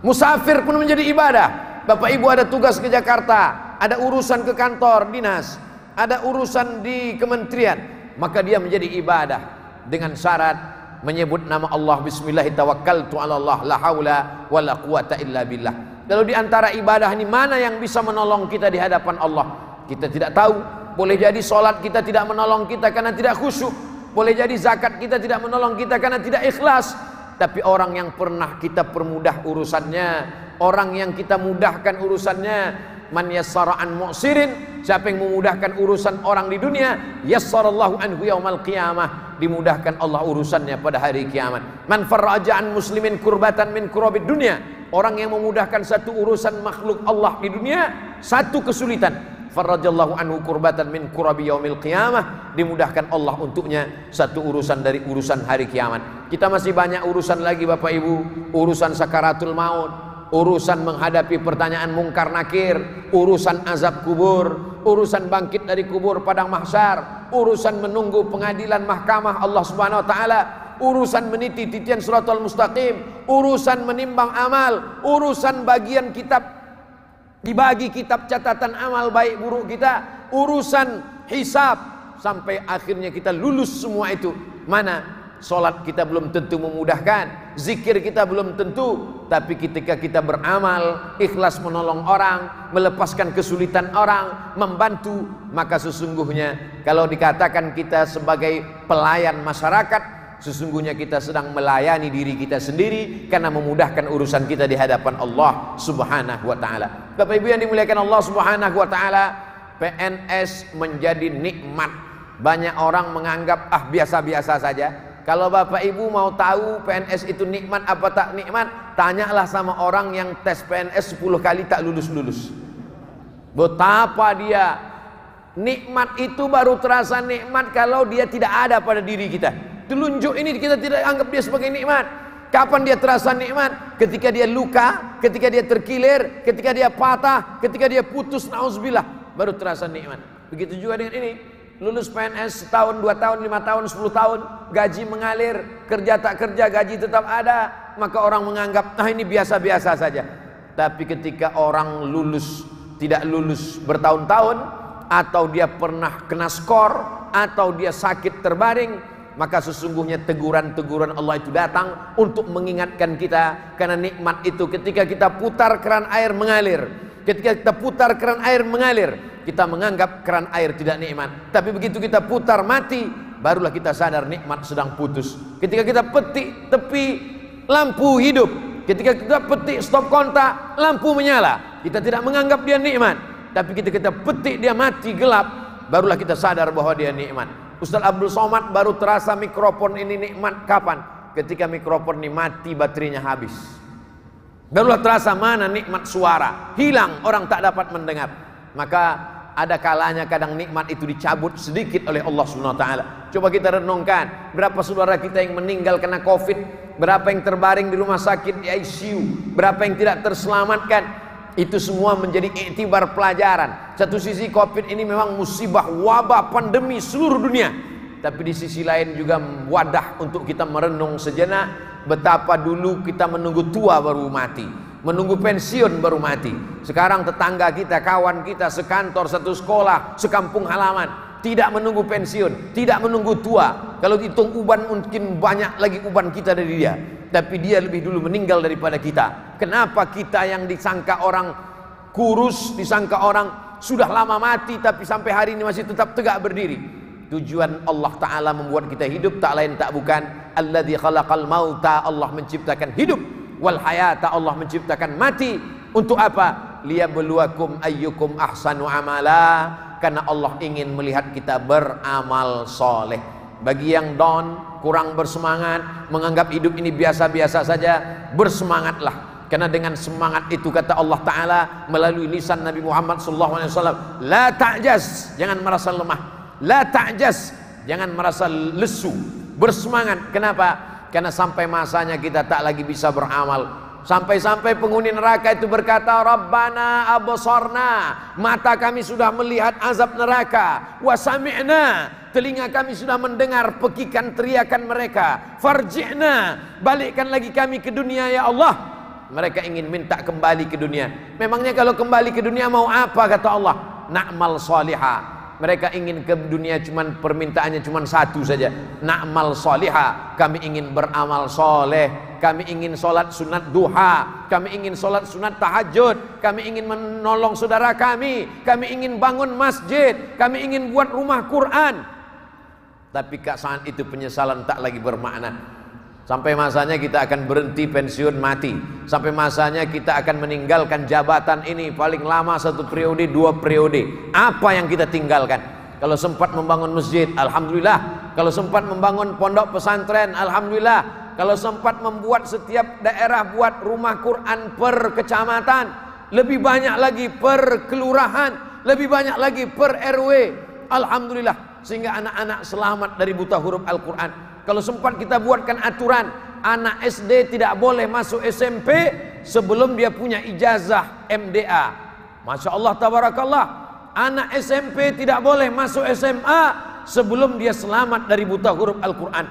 Musafir pun menjadi ibadah. Bapak ibu ada tugas ke Jakarta, ada urusan ke kantor dinas, ada urusan di kementerian, maka dia menjadi ibadah dengan syarat menyebut nama Allah. Bismillah tawakkaltu ala Allah la haula wala quwata illa billah. Lalu di antara ibadah ini mana yang bisa menolong kita di hadapan Allah? Kita tidak tahu. Boleh jadi solat kita tidak menolong kita karena tidak khusyuk. Boleh jadi zakat kita tidak menolong kita karena tidak ikhlas. Tapi orang yang pernah kita permudah urusannya, orang yang kita mudahkan urusannya, man yassara an mu'sirin, siapa yang memudahkan urusan orang di dunia, yassarallahu anhu yaumal qiyamah, dimudahkan Allah urusannya pada hari kiamat. Man farraja an muslimin kurbatan min kurabid dunya, orang yang memudahkan satu urusan makhluk Allah di dunia, satu kesulitan, farrajallahu anhu kurbatan min kurabi yaumil qiyamah, dimudahkan Allah untuknya satu urusan dari urusan hari kiamat. Kita masih banyak urusan lagi Bapak Ibu, urusan sakaratul maut, urusan menghadapi pertanyaan mungkar nakir, urusan azab kubur, urusan bangkit dari kubur padang mahsyar, urusan menunggu pengadilan mahkamah Allah Subhanahu wa taala, urusan meniti titian siratal mustaqim, urusan menimbang amal, urusan bagian kitab, dibagi kitab catatan amal baik buruk kita, urusan hisab, sampai akhirnya kita lulus semua itu. Mana? Solat kita belum tentu memudahkan, zikir kita belum tentu, tapi ketika kita beramal, ikhlas menolong orang, melepaskan kesulitan orang, membantu, maka sesungguhnya kalau dikatakan kita sebagai pelayan masyarakat, sesungguhnya kita sedang melayani diri kita sendiri karena memudahkan urusan kita di hadapan Allah Subhanahu wa taala. Bapak Ibu yang dimuliakan Allah Subhanahu wa taala, PNS menjadi nikmat. Banyak orang menganggap biasa-biasa saja. Kalau Bapak Ibu mau tahu PNS itu nikmat apa tak nikmat, tanyalah sama orang yang tes PNS 10 kali tak lulus-lulus. Betapa dia nikmat itu baru terasa nikmat kalau dia tidak ada pada diri kita. Telunjuk ini kita tidak anggap dia sebagai nikmat. Kapan dia terasa nikmat? Ketika dia luka, ketika dia terkilir, ketika dia patah, ketika dia putus, nauzubillah, baru terasa nikmat. Begitu juga dengan ini. Lulus PNS setahun, 2 tahun, 5 tahun, 10 tahun, gaji mengalir, kerja tak kerja, gaji tetap ada, maka orang menganggap ini biasa-biasa saja. Tapi ketika orang lulus, tidak lulus bertahun-tahun, atau dia pernah kena skor, atau dia sakit terbaring, maka sesungguhnya teguran-teguran Allah itu datang untuk mengingatkan kita. Karena nikmat itu ketika kita putar keran air mengalir, ketika kita putar keran air mengalir, kita menganggap keran air tidak nikmat. Tapi begitu kita putar mati, barulah kita sadar nikmat sedang putus. Ketika kita petik tepi, lampu hidup. Ketika kita petik stop kontak, lampu menyala. Kita tidak menganggap dia nikmat. Tapi ketika kita petik dia mati gelap, barulah kita sadar bahwa dia nikmat. Ustaz Abdul Somad baru terasa mikrofon ini nikmat kapan? Ketika mikrofon ini mati, baterainya habis. Barulah terasa mana nikmat suara. Hilang, orang tak dapat mendengar. Maka ada kalanya kadang nikmat itu dicabut sedikit oleh Allah Subhanahu wa taala. Coba kita renungkan, berapa saudara kita yang meninggal karena Covid, berapa yang terbaring di rumah sakit di ICU, berapa yang tidak terselamatkan. Itu semua menjadi iktibar pelajaran. Satu sisi Covid ini memang musibah, wabah, pandemi seluruh dunia. Tapi di sisi lain juga wadah untuk kita merenung sejenak betapa dulu kita menunggu tua baru mati, menunggu pensiun baru mati. Sekarang tetangga kita, kawan kita, sekantor, satu sekolah, sekampung halaman, tidak menunggu pensiun, tidak menunggu tua. Kalau dihitung uban mungkin banyak lagi uban kita dari dia, tapi dia lebih dulu meninggal daripada kita. Kenapa kita yang disangka orang kurus, disangka orang sudah lama mati, tapi sampai hari ini masih tetap tegak berdiri? Tujuan Allah Ta'ala membuat kita hidup tak lain tak bukan alladzi khalaqal mauta, Allah menciptakan hidup, wal hayata, Allah menciptakan mati. Untuk apa? Liyabluwakum ayyukum ahsanu amala, karena Allah ingin melihat kita beramal soleh. Bagi yang down, kurang bersemangat, menganggap hidup ini biasa-biasa saja, bersemangatlah. Karena dengan semangat itu kata Allah Ta'ala melalui lisan Nabi Muhammad SAW, la ta'jaz, jangan merasa lemah. La ta'jaz, jangan merasa lesu, bersemangat. Kenapa? Karena sampai masanya kita tak lagi bisa beramal. Sampai-sampai penghuni neraka itu berkata, Rabbana absarna, mata kami sudah melihat azab neraka, wa sami'na, telinga kami sudah mendengar pekikan teriakan mereka, farji'na, balikkan lagi kami ke dunia ya Allah. Mereka ingin minta kembali ke dunia. Memangnya kalau kembali ke dunia mau apa kata Allah? Na'mal salihah. Mereka ingin ke dunia cuman permintaannya cuman satu saja, na'mal salihah, kami ingin beramal soleh, kami ingin sholat sunat duha, kami ingin sholat sunat tahajud, kami ingin menolong saudara kami ingin bangun masjid, kami ingin buat rumah Quran. Tapi saat itu penyesalan tak lagi bermakna. Sampai masanya kita akan berhenti pensiun mati. Sampai masanya kita akan meninggalkan jabatan ini, paling lama 1 periode, 2 periode. Apa yang kita tinggalkan? Kalau sempat membangun masjid, alhamdulillah. Kalau sempat membangun pondok pesantren, alhamdulillah. Kalau sempat membuat setiap daerah buat rumah Quran per kecamatan, lebih banyak lagi per kelurahan, lebih banyak lagi per RW, alhamdulillah. Sehingga anak-anak selamat dari buta huruf Al-Quran. Kalau sempat kita buatkan aturan, anak SD tidak boleh masuk SMP sebelum dia punya ijazah MDA. Masya Allah, tabarakallah. Anak SMP tidak boleh masuk SMA sebelum dia selamat dari buta huruf Al-Quran.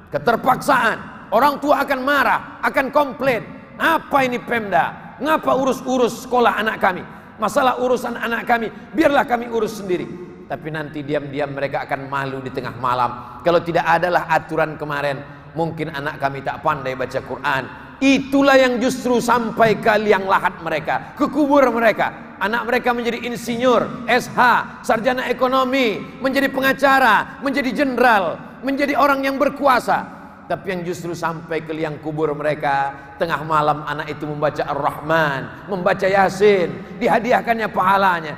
Keterpaksaan, orang tua akan marah, akan komplain. Apa ini Pemda? Ngapa urus-urus sekolah anak kami? Masalah urusan anak kami, biarlah kami urus sendiri. tapi nanti diam-diam mereka akan malu di tengah malam. Kalau tidak adalah aturan kemarin, mungkin anak kami tak pandai baca Quran. Itulah yang justru sampai ke liang lahat mereka, ke kubur mereka. Anak mereka menjadi insinyur, SH, sarjana ekonomi, menjadi pengacara, menjadi jenderal, menjadi orang yang berkuasa. Tapi yang justru sampai ke liang kubur mereka, tengah malam anak itu membaca Ar-Rahman, membaca Yasin, dihadiahkannya pahalanya.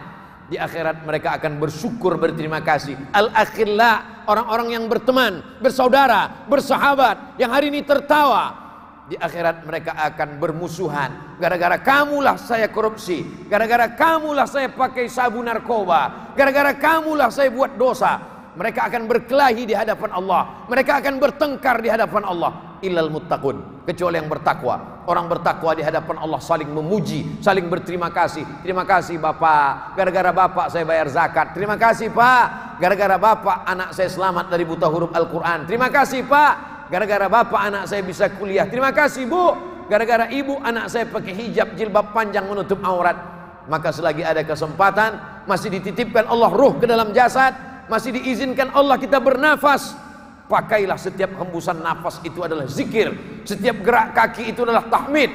Di akhirat mereka akan bersyukur, berterima kasih. Al-akhilla, orang-orang yang berteman, bersaudara, bersahabat, yang hari ini tertawa. Di akhirat mereka akan bermusuhan. Gara-gara kamulah saya korupsi, gara-gara kamulah saya pakai sabu narkoba, gara-gara kamulah saya buat dosa. Mereka akan berkelahi di hadapan Allah, mereka akan bertengkar di hadapan Allah. Illal muttaqun, kecuali yang bertakwa. Orang bertakwa di hadapan Allah saling memuji, saling berterima kasih. Terima kasih Bapak, gara-gara Bapak saya bayar zakat. Terima kasih Pak, gara-gara Bapak anak saya selamat dari buta huruf Al-Quran. Terima kasih Pak, gara-gara Bapak anak saya bisa kuliah. Terima kasih Bu, gara-gara Ibu anak saya pakai hijab jilbab panjang menutup aurat. Maka selagi ada kesempatan, masih dititipkan Allah ruh ke dalam jasad, masih diizinkan Allah kita bernafas, pakailah setiap hembusan nafas itu adalah zikir. Setiap gerak kaki itu adalah tahmid.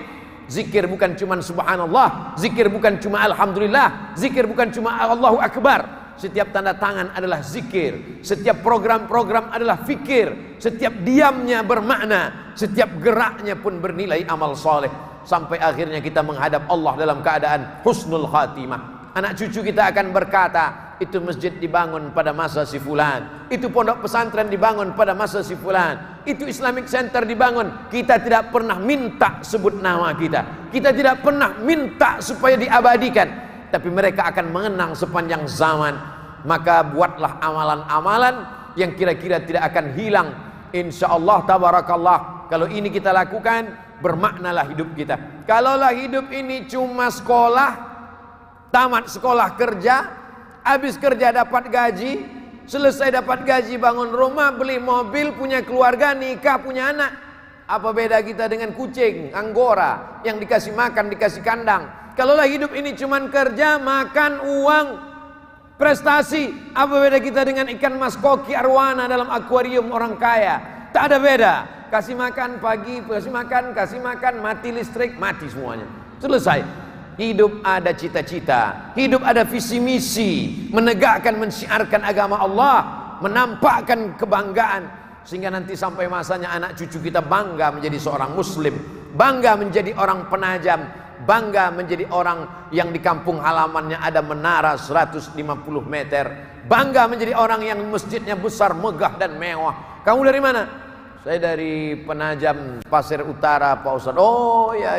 Zikir bukan cuma subhanallah, zikir bukan cuma alhamdulillah, zikir bukan cuma Allahu Akbar. Setiap tanda tangan adalah zikir, setiap program-program adalah fikir, setiap diamnya bermakna, setiap geraknya pun bernilai amal soleh. Sampai akhirnya kita menghadap Allah dalam keadaan husnul khatimah. Anak cucu kita akan berkata, itu masjid dibangun pada masa si fulan, itu pondok pesantren dibangun pada masa si fulan, itu Islamic Center dibangun. Kita tidak pernah minta sebut nama kita, kita tidak pernah minta supaya diabadikan, tapi mereka akan mengenang sepanjang zaman. Maka buatlah amalan-amalan yang kira-kira tidak akan hilang. InsyaAllah tabarakallah, kalau ini kita lakukan, bermaknalah hidup kita. Kalaulah hidup ini cuma sekolah, tamat sekolah kerja, habis kerja dapat gaji, selesai dapat gaji bangun rumah, beli mobil, punya keluarga, nikah, punya anak. Apa beda kita dengan kucing, anggora yang dikasih makan, dikasih kandang? Kalaulah hidup ini cuman kerja, makan, uang, prestasi, apa beda kita dengan ikan mas koki arwana dalam akuarium orang kaya? Tak ada beda. Kasih makan pagi, kasih makan, mati listrik, mati semuanya. Selesai. Hidup ada cita-cita, hidup ada visi misi, menegakkan, mensiarkan agama Allah, menampakkan kebanggaan, sehingga nanti sampai masanya anak cucu kita bangga menjadi seorang muslim, bangga menjadi orang penajam, bangga menjadi orang yang di kampung halamannya ada menara 150 meter, bangga menjadi orang yang masjidnya besar, megah dan mewah. Kamu dari mana? Saya dari Penajam Pasir Utara Pak Ustadz. Oh ya,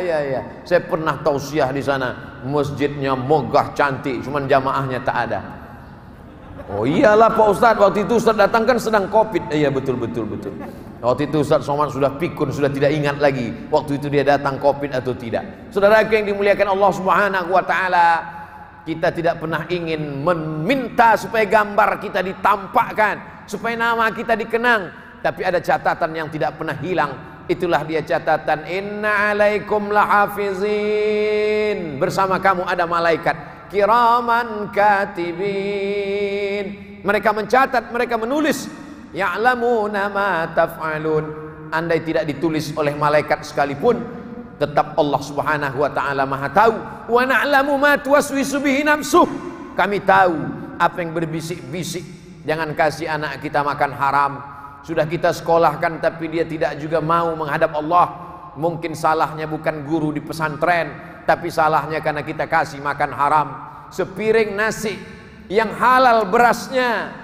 saya pernah tausiah di sana. Masjidnya megah cantik, cuman jamaahnya tak ada. Oh iyalah Pak Ustadz, waktu itu Ustadz datang kan sedang Covid. Iya betul. Waktu itu Ustadz Somad sudah pikun, sudah tidak ingat lagi waktu itu dia datang Covid atau tidak. Saudara yang dimuliakan Allah Subhanahu wa taala, kita tidak pernah ingin meminta supaya gambar kita ditampakkan, supaya nama kita dikenang. Tapi ada catatan yang tidak pernah hilang. Itulah dia catatan, inna alaikum lahafizin. Bersama kamu ada malaikat kiraman katibin. Mereka mencatat, mereka menulis. Ya'lamuna ma taf'alun. Andai tidak ditulis oleh malaikat sekalipun, tetap Allah Subhanahu wa taala Maha tahu. Wa na'lamu ma tuwaswisu bihi nafsuh. Kami tahu apa yang berbisik-bisik. Jangan kasih anak kita makan haram. Sudah kita sekolahkan tapi dia tidak juga mau menghadap Allah. Mungkin salahnya bukan guru di pesantren, tapi salahnya karena kita kasih makan haram. Sepiring nasi yang halal berasnya,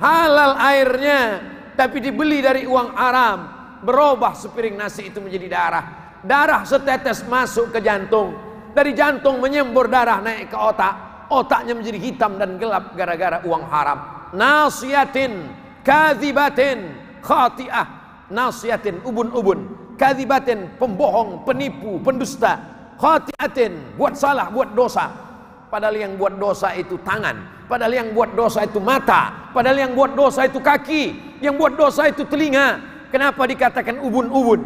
halal airnya, tapi dibeli dari uang haram, berubah sepiring nasi itu menjadi darah. Darah setetes masuk ke jantung, dari jantung menyembur darah naik ke otak, otaknya menjadi hitam dan gelap gara-gara uang haram. Nasiyatin kadhibatin khati'ah, nasiyatin ubun-ubun, kadhibatin pembohong, penipu, pendusta, khati'atin buat salah, buat dosa. Padahal yang buat dosa itu tangan, padahal yang buat dosa itu mata, padahal yang buat dosa itu kaki, yang buat dosa itu telinga. Kenapa dikatakan ubun-ubun?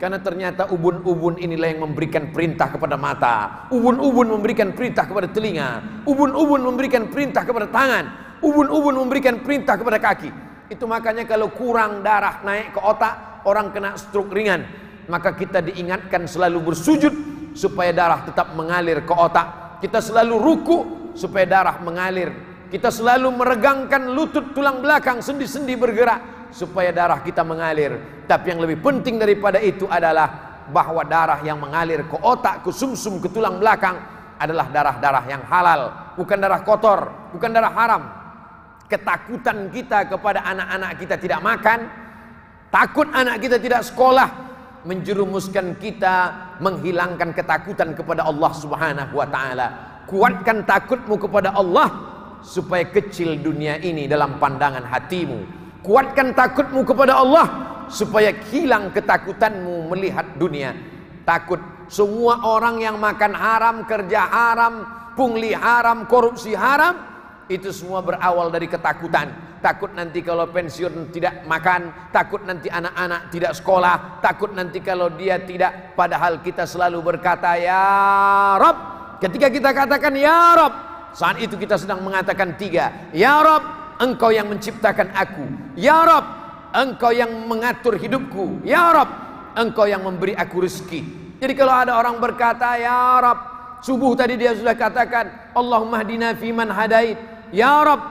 Karena ternyata ubun-ubun inilah yang memberikan perintah kepada mata, ubun-ubun memberikan perintah kepada telinga, ubun-ubun memberikan perintah kepada tangan. ubun-ubun memberikan perintah kepada kaki. Itu makanya kalau kurang darah naik ke otak, orang kena stroke ringan. Maka kita diingatkan selalu bersujud supaya darah tetap mengalir ke otak. Kita selalu ruku supaya darah mengalir. Kita selalu meregangkan lutut, tulang belakang, sendi-sendi bergerak supaya darah kita mengalir. Tapi yang lebih penting daripada itu adalah bahwa darah yang mengalir ke otak, ke sumsum, ke tulang belakang adalah darah-darah yang halal, bukan darah kotor, bukan darah haram. Ketakutan kita kepada anak-anak kita tidak makan, takut anak kita tidak sekolah, menjerumuskan kita menghilangkan ketakutan kepada Allah Subhanahu wa taala. Kuatkan takutmu kepada Allah supaya kecil dunia ini dalam pandangan hatimu. Kuatkan takutmu kepada Allah supaya hilang ketakutanmu melihat dunia. Takut semua orang yang makan haram, kerja haram, pungli haram, korupsi haram, itu semua berawal dari ketakutan. Takut nanti kalau pensiun tidak makan, takut nanti anak-anak tidak sekolah, takut nanti kalau dia tidak. Padahal kita selalu berkata ya Rabb. Ketika kita katakan ya Rabb, saat itu kita sedang mengatakan tiga. Ya Rabb, Engkau yang menciptakan aku. Ya Rabb, Engkau yang mengatur hidupku. Ya Rabb, Engkau yang memberi aku rezeki. Jadi kalau ada orang berkata ya Rabb, subuh tadi dia sudah katakan Allahumma hdina fiman hadait, ya Rabb,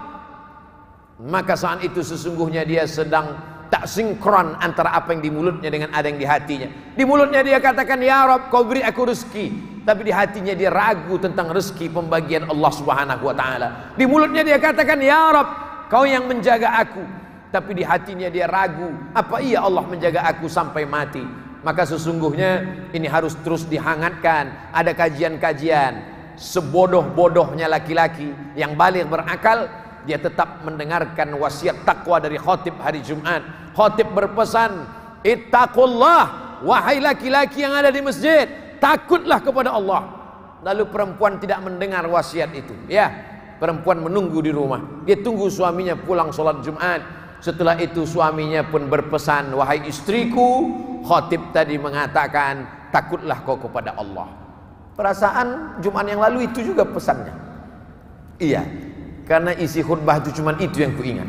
maka saat itu sesungguhnya dia sedang tak sinkron antara apa yang di mulutnya dengan ada yang di hatinya. Di mulutnya dia katakan ya Rabb, kau beri aku rezeki, tapi di hatinya dia ragu tentang rezeki pembagian Allah Subhanahu wa taala. Di mulutnya dia katakan ya Rabb, kau yang menjaga aku, tapi di hatinya dia ragu, apa iya Allah menjaga aku sampai mati? Maka sesungguhnya ini harus terus dihangatkan. Ada kajian-kajian. Sebodoh-bodohnya laki-laki yang baligh berakal, dia tetap mendengarkan wasiat takwa dari khotib hari Jumat. Khotib berpesan, ittaqullah, wahai laki-laki yang ada di masjid, takutlah kepada Allah. Lalu perempuan tidak mendengar wasiat itu. Ya, perempuan menunggu di rumah. Dia tunggu suaminya pulang sholat Jumat. Setelah itu suaminya pun berpesan, wahai istriku, khotib tadi mengatakan, takutlah kau kepada Allah. Perasaan Jumat yang lalu itu juga pesannya. Iya, karena isi khutbah itu cuma itu yang kuingat.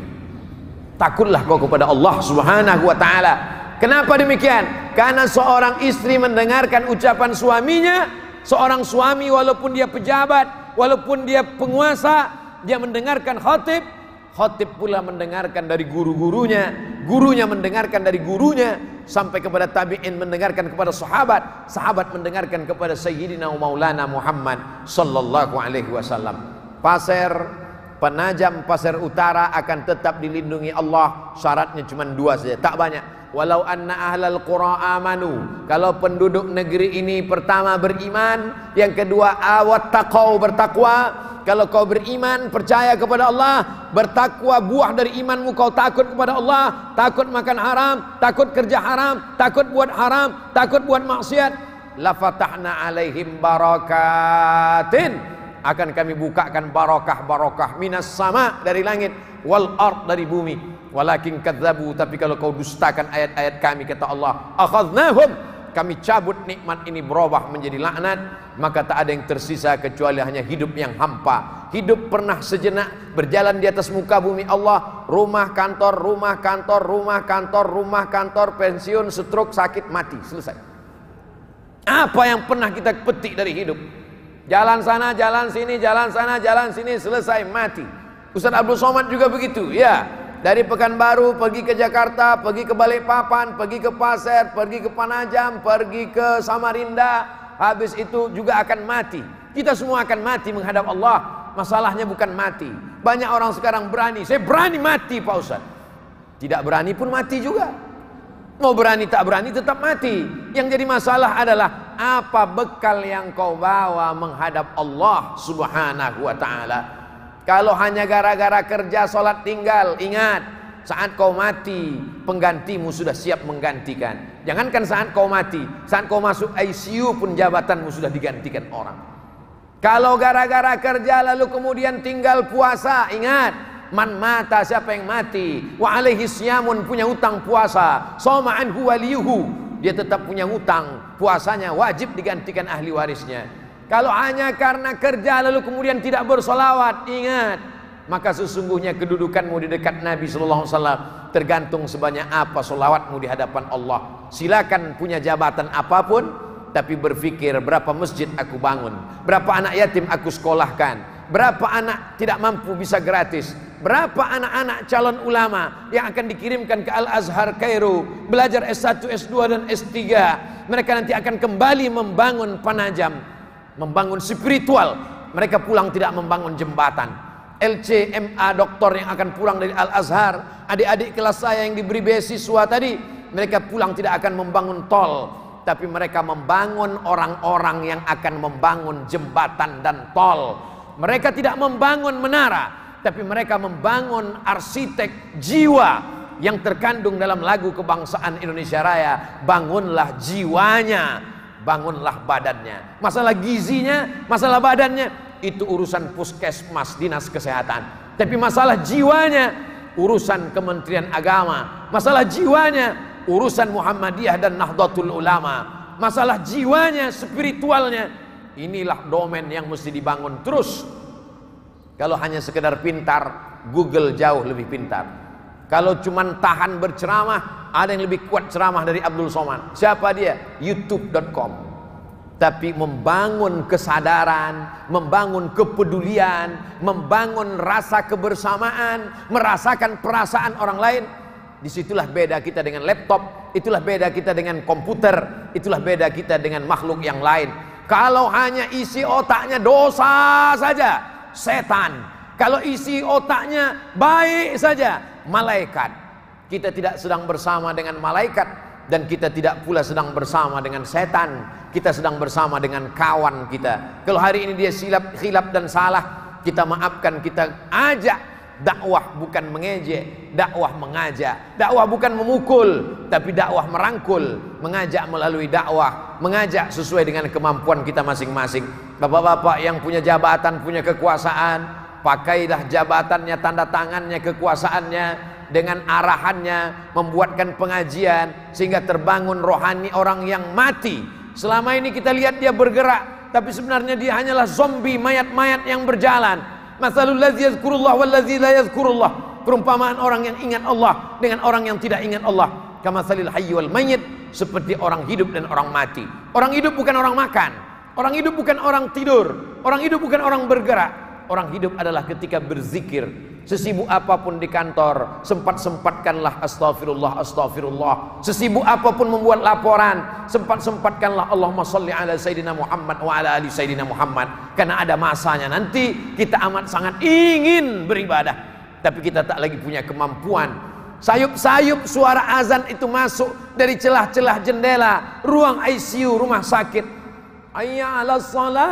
Takutlah kau kepada Allah Subhanahu wa taala. Kenapa demikian? Karena seorang istri mendengarkan ucapan suaminya, seorang suami walaupun dia pejabat, walaupun dia penguasa, dia mendengarkan khotib. Khotib pula mendengarkan dari guru-gurunya, gurunya mendengarkan dari gurunya, sampai kepada tabi'in mendengarkan kepada sahabat, sahabat mendengarkan kepada Sayyidina Maulana Muhammad sallallahu alaihi wasallam. Pasir Penajam, Pasir Utara akan tetap dilindungi Allah. Syaratnya cuma dua saja, tak banyak. Walau anna ahlal qura amanu, kalau penduduk negeri ini pertama beriman, yang kedua awattaqau, bertakwa. Kalau kau beriman, percaya kepada Allah, bertakwa, buah dari imanmu kau takut kepada Allah, takut makan haram, takut kerja haram, takut buat haram, takut buat maksiat, la fatahna alaihim barakatin, akan kami bukakan barakah-barakah minas sama, dari langit, wal ard, dari bumi. Walakin kadzabu, tapi kalau kau dustakan ayat-ayat kami, kata Allah, akhadnahum, kami cabut nikmat ini berubah menjadi laknat, maka tak ada yang tersisa kecuali hanya hidup yang hampa. Hidup pernah sejenak berjalan di atas muka bumi Allah, rumah kantor, rumah kantor, rumah kantor, rumah kantor, pensiun, stroke, sakit, mati, selesai. Apa yang pernah kita petik dari hidup? Jalan sana, jalan sini, jalan sana, jalan sini, selesai, mati. Ustaz Abdul Somad juga begitu, ya. Dari Pekanbaru pergi ke Jakarta, pergi ke Balikpapan, pergi ke Pasir, pergi ke Penajam, pergi ke Samarinda, habis itu juga akan mati. Kita semua akan mati menghadap Allah. Masalahnya bukan mati. Banyak orang sekarang berani, saya berani mati Pak Ustaz. Tidak berani pun mati juga. Mau berani tak berani tetap mati. Yang jadi masalah adalah apa bekal yang kau bawa menghadap Allah Subhanahu wa ta'ala. Kalau hanya gara-gara kerja sholat tinggal, ingat, saat kau mati penggantimu sudah siap menggantikan. Jangankan saat kau mati, saat kau masuk ICU pun jabatanmu sudah digantikan orang. Kalau gara-gara kerja lalu kemudian tinggal puasa, ingat, man mata, siapa yang mati, wa alaihi syamun, punya utang puasa, soma anhu waliyuhu, dia tetap punya utang, puasanya wajib digantikan ahli warisnya. Kalau hanya karena kerja lalu kemudian tidak bersolawat, ingat, maka sesungguhnya kedudukanmu di dekat Nabi sallallahu alaihi wasallam tergantung sebanyak apa sholawatmu di hadapan Allah. Silakan punya jabatan apapun, tapi berpikir berapa masjid aku bangun, berapa anak yatim aku sekolahkan, berapa anak tidak mampu bisa gratis, berapa anak-anak calon ulama yang akan dikirimkan ke Al-Azhar Kairo belajar S1, S2 dan S3. Mereka nanti akan kembali membangun Panajam, membangun spiritual. Mereka pulang tidak membangun jembatan. LCMA doktor yang akan pulang dari Al-Azhar, adik-adik kelas saya yang diberi beasiswa tadi, mereka pulang tidak akan membangun tol, tapi mereka membangun orang-orang yang akan membangun jembatan dan tol. Mereka tidak membangun menara, tapi mereka membangun arsitek jiwa yang terkandung dalam lagu kebangsaan Indonesia Raya. Bangunlah jiwanya, bangunlah badannya. Masalah gizinya, masalah badannya, itu urusan puskesmas, dinas kesehatan. Tapi masalah jiwanya urusan Kementerian Agama. Masalah jiwanya urusan Muhammadiyah dan Nahdlatul Ulama. Masalah jiwanya, spiritualnya, inilah domain yang mesti dibangun terus. Kalau hanya sekedar pintar, Google jauh lebih pintar. Kalau cuman tahan berceramah, ada yang lebih kuat ceramah dari Abdul Somad. Siapa dia? youtube.com. Tapi membangun kesadaran, membangun kepedulian, membangun rasa kebersamaan, merasakan perasaan orang lain, disitulah beda kita dengan laptop, itulah beda kita dengan komputer, itulah beda kita dengan makhluk yang lain. Kalau hanya isi otaknya dosa saja, setan. Kalau isi otaknya baik saja, malaikat. Kita tidak sedang bersama dengan malaikat, dan kita tidak pula sedang bersama dengan setan. Kita sedang bersama dengan kawan kita. Kalau hari ini dia khilaf dan salah, kita maafkan, kita ajak. Dakwah bukan mengejek, dakwah mengajak. Dakwah bukan memukul, tapi dakwah merangkul. Mengajak melalui dakwah, mengajak sesuai dengan kemampuan kita masing-masing. Bapak-bapak yang punya jabatan, punya kekuasaan, pakailah jabatannya, tanda tangannya, kekuasaannya dengan arahannya, membuatkan pengajian sehingga terbangun rohani orang yang mati. Selama ini kita lihat dia bergerak, tapi sebenarnya dia hanyalah zombie, mayat-mayat yang berjalan. Masalul ladzi yazkurullah wal ladzi la yazkurullah. Perumpamaan orang yang ingat Allah dengan orang yang tidak ingat Allah. Kamatsalil hayy wal mayyit, seperti orang hidup dan orang mati. Orang hidup bukan orang makan, orang hidup bukan orang tidur, orang hidup bukan orang bergerak. Orang hidup adalah ketika berzikir. Sesibuk apapun di kantor, sempat-sempatkanlah astagfirullah, astagfirullah. Sesibuk apapun membuat laporan, sempat-sempatkanlah Allahumma sholli ala Sayyidina Muhammad wa ala ali Sayyidina Muhammad. Karena ada masanya nanti kita amat sangat ingin beribadah, tapi kita tak lagi punya kemampuan. Sayup-sayup suara azan itu masuk dari celah-celah jendela ruang ICU rumah sakit. Hayya 'alas shalah.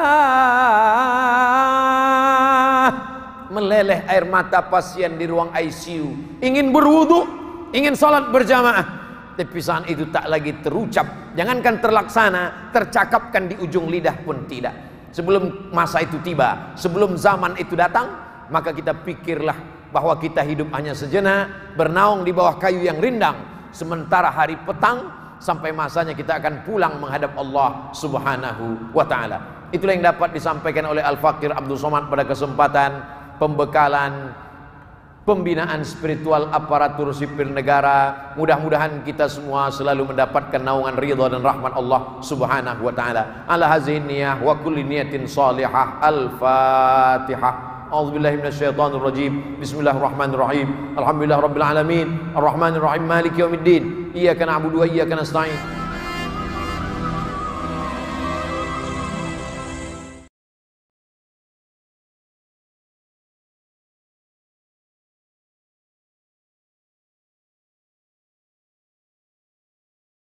Meleleh air mata pasien di ruang ICU, ingin berwudu, ingin salat berjamaah, tapi saat itu tak lagi terucap, jangankan terlaksana, tercakapkan di ujung lidah pun tidak. Sebelum masa itu tiba, sebelum zaman itu datang, maka kita pikirlah bahwa kita hidup hanya sejenak, bernaung di bawah kayu yang rindang, sementara hari petang sampai masanya kita akan pulang menghadap Allah Subhanahu wa ta'ala. Itulah yang dapat disampaikan oleh Al-Faqir Abdul Somad pada kesempatan pembekalan pembinaan spiritual aparatur sipil negara. Mudah-mudahan kita semua selalu mendapatkan naungan ridha dan rahmat Allah Subhanahu wa taala. Ala hazihi niyah wa kulli niyatin salihah. Al-Fatihah. A'udzubillahi minasyaitonir rajim. Bismillahirrahmanirrahim. Alhamdulillahirabbil alamin. Arrahmanirrahim. Maliki yaumiddin. Iyyaka na'budu wa iyyaka nasta'in.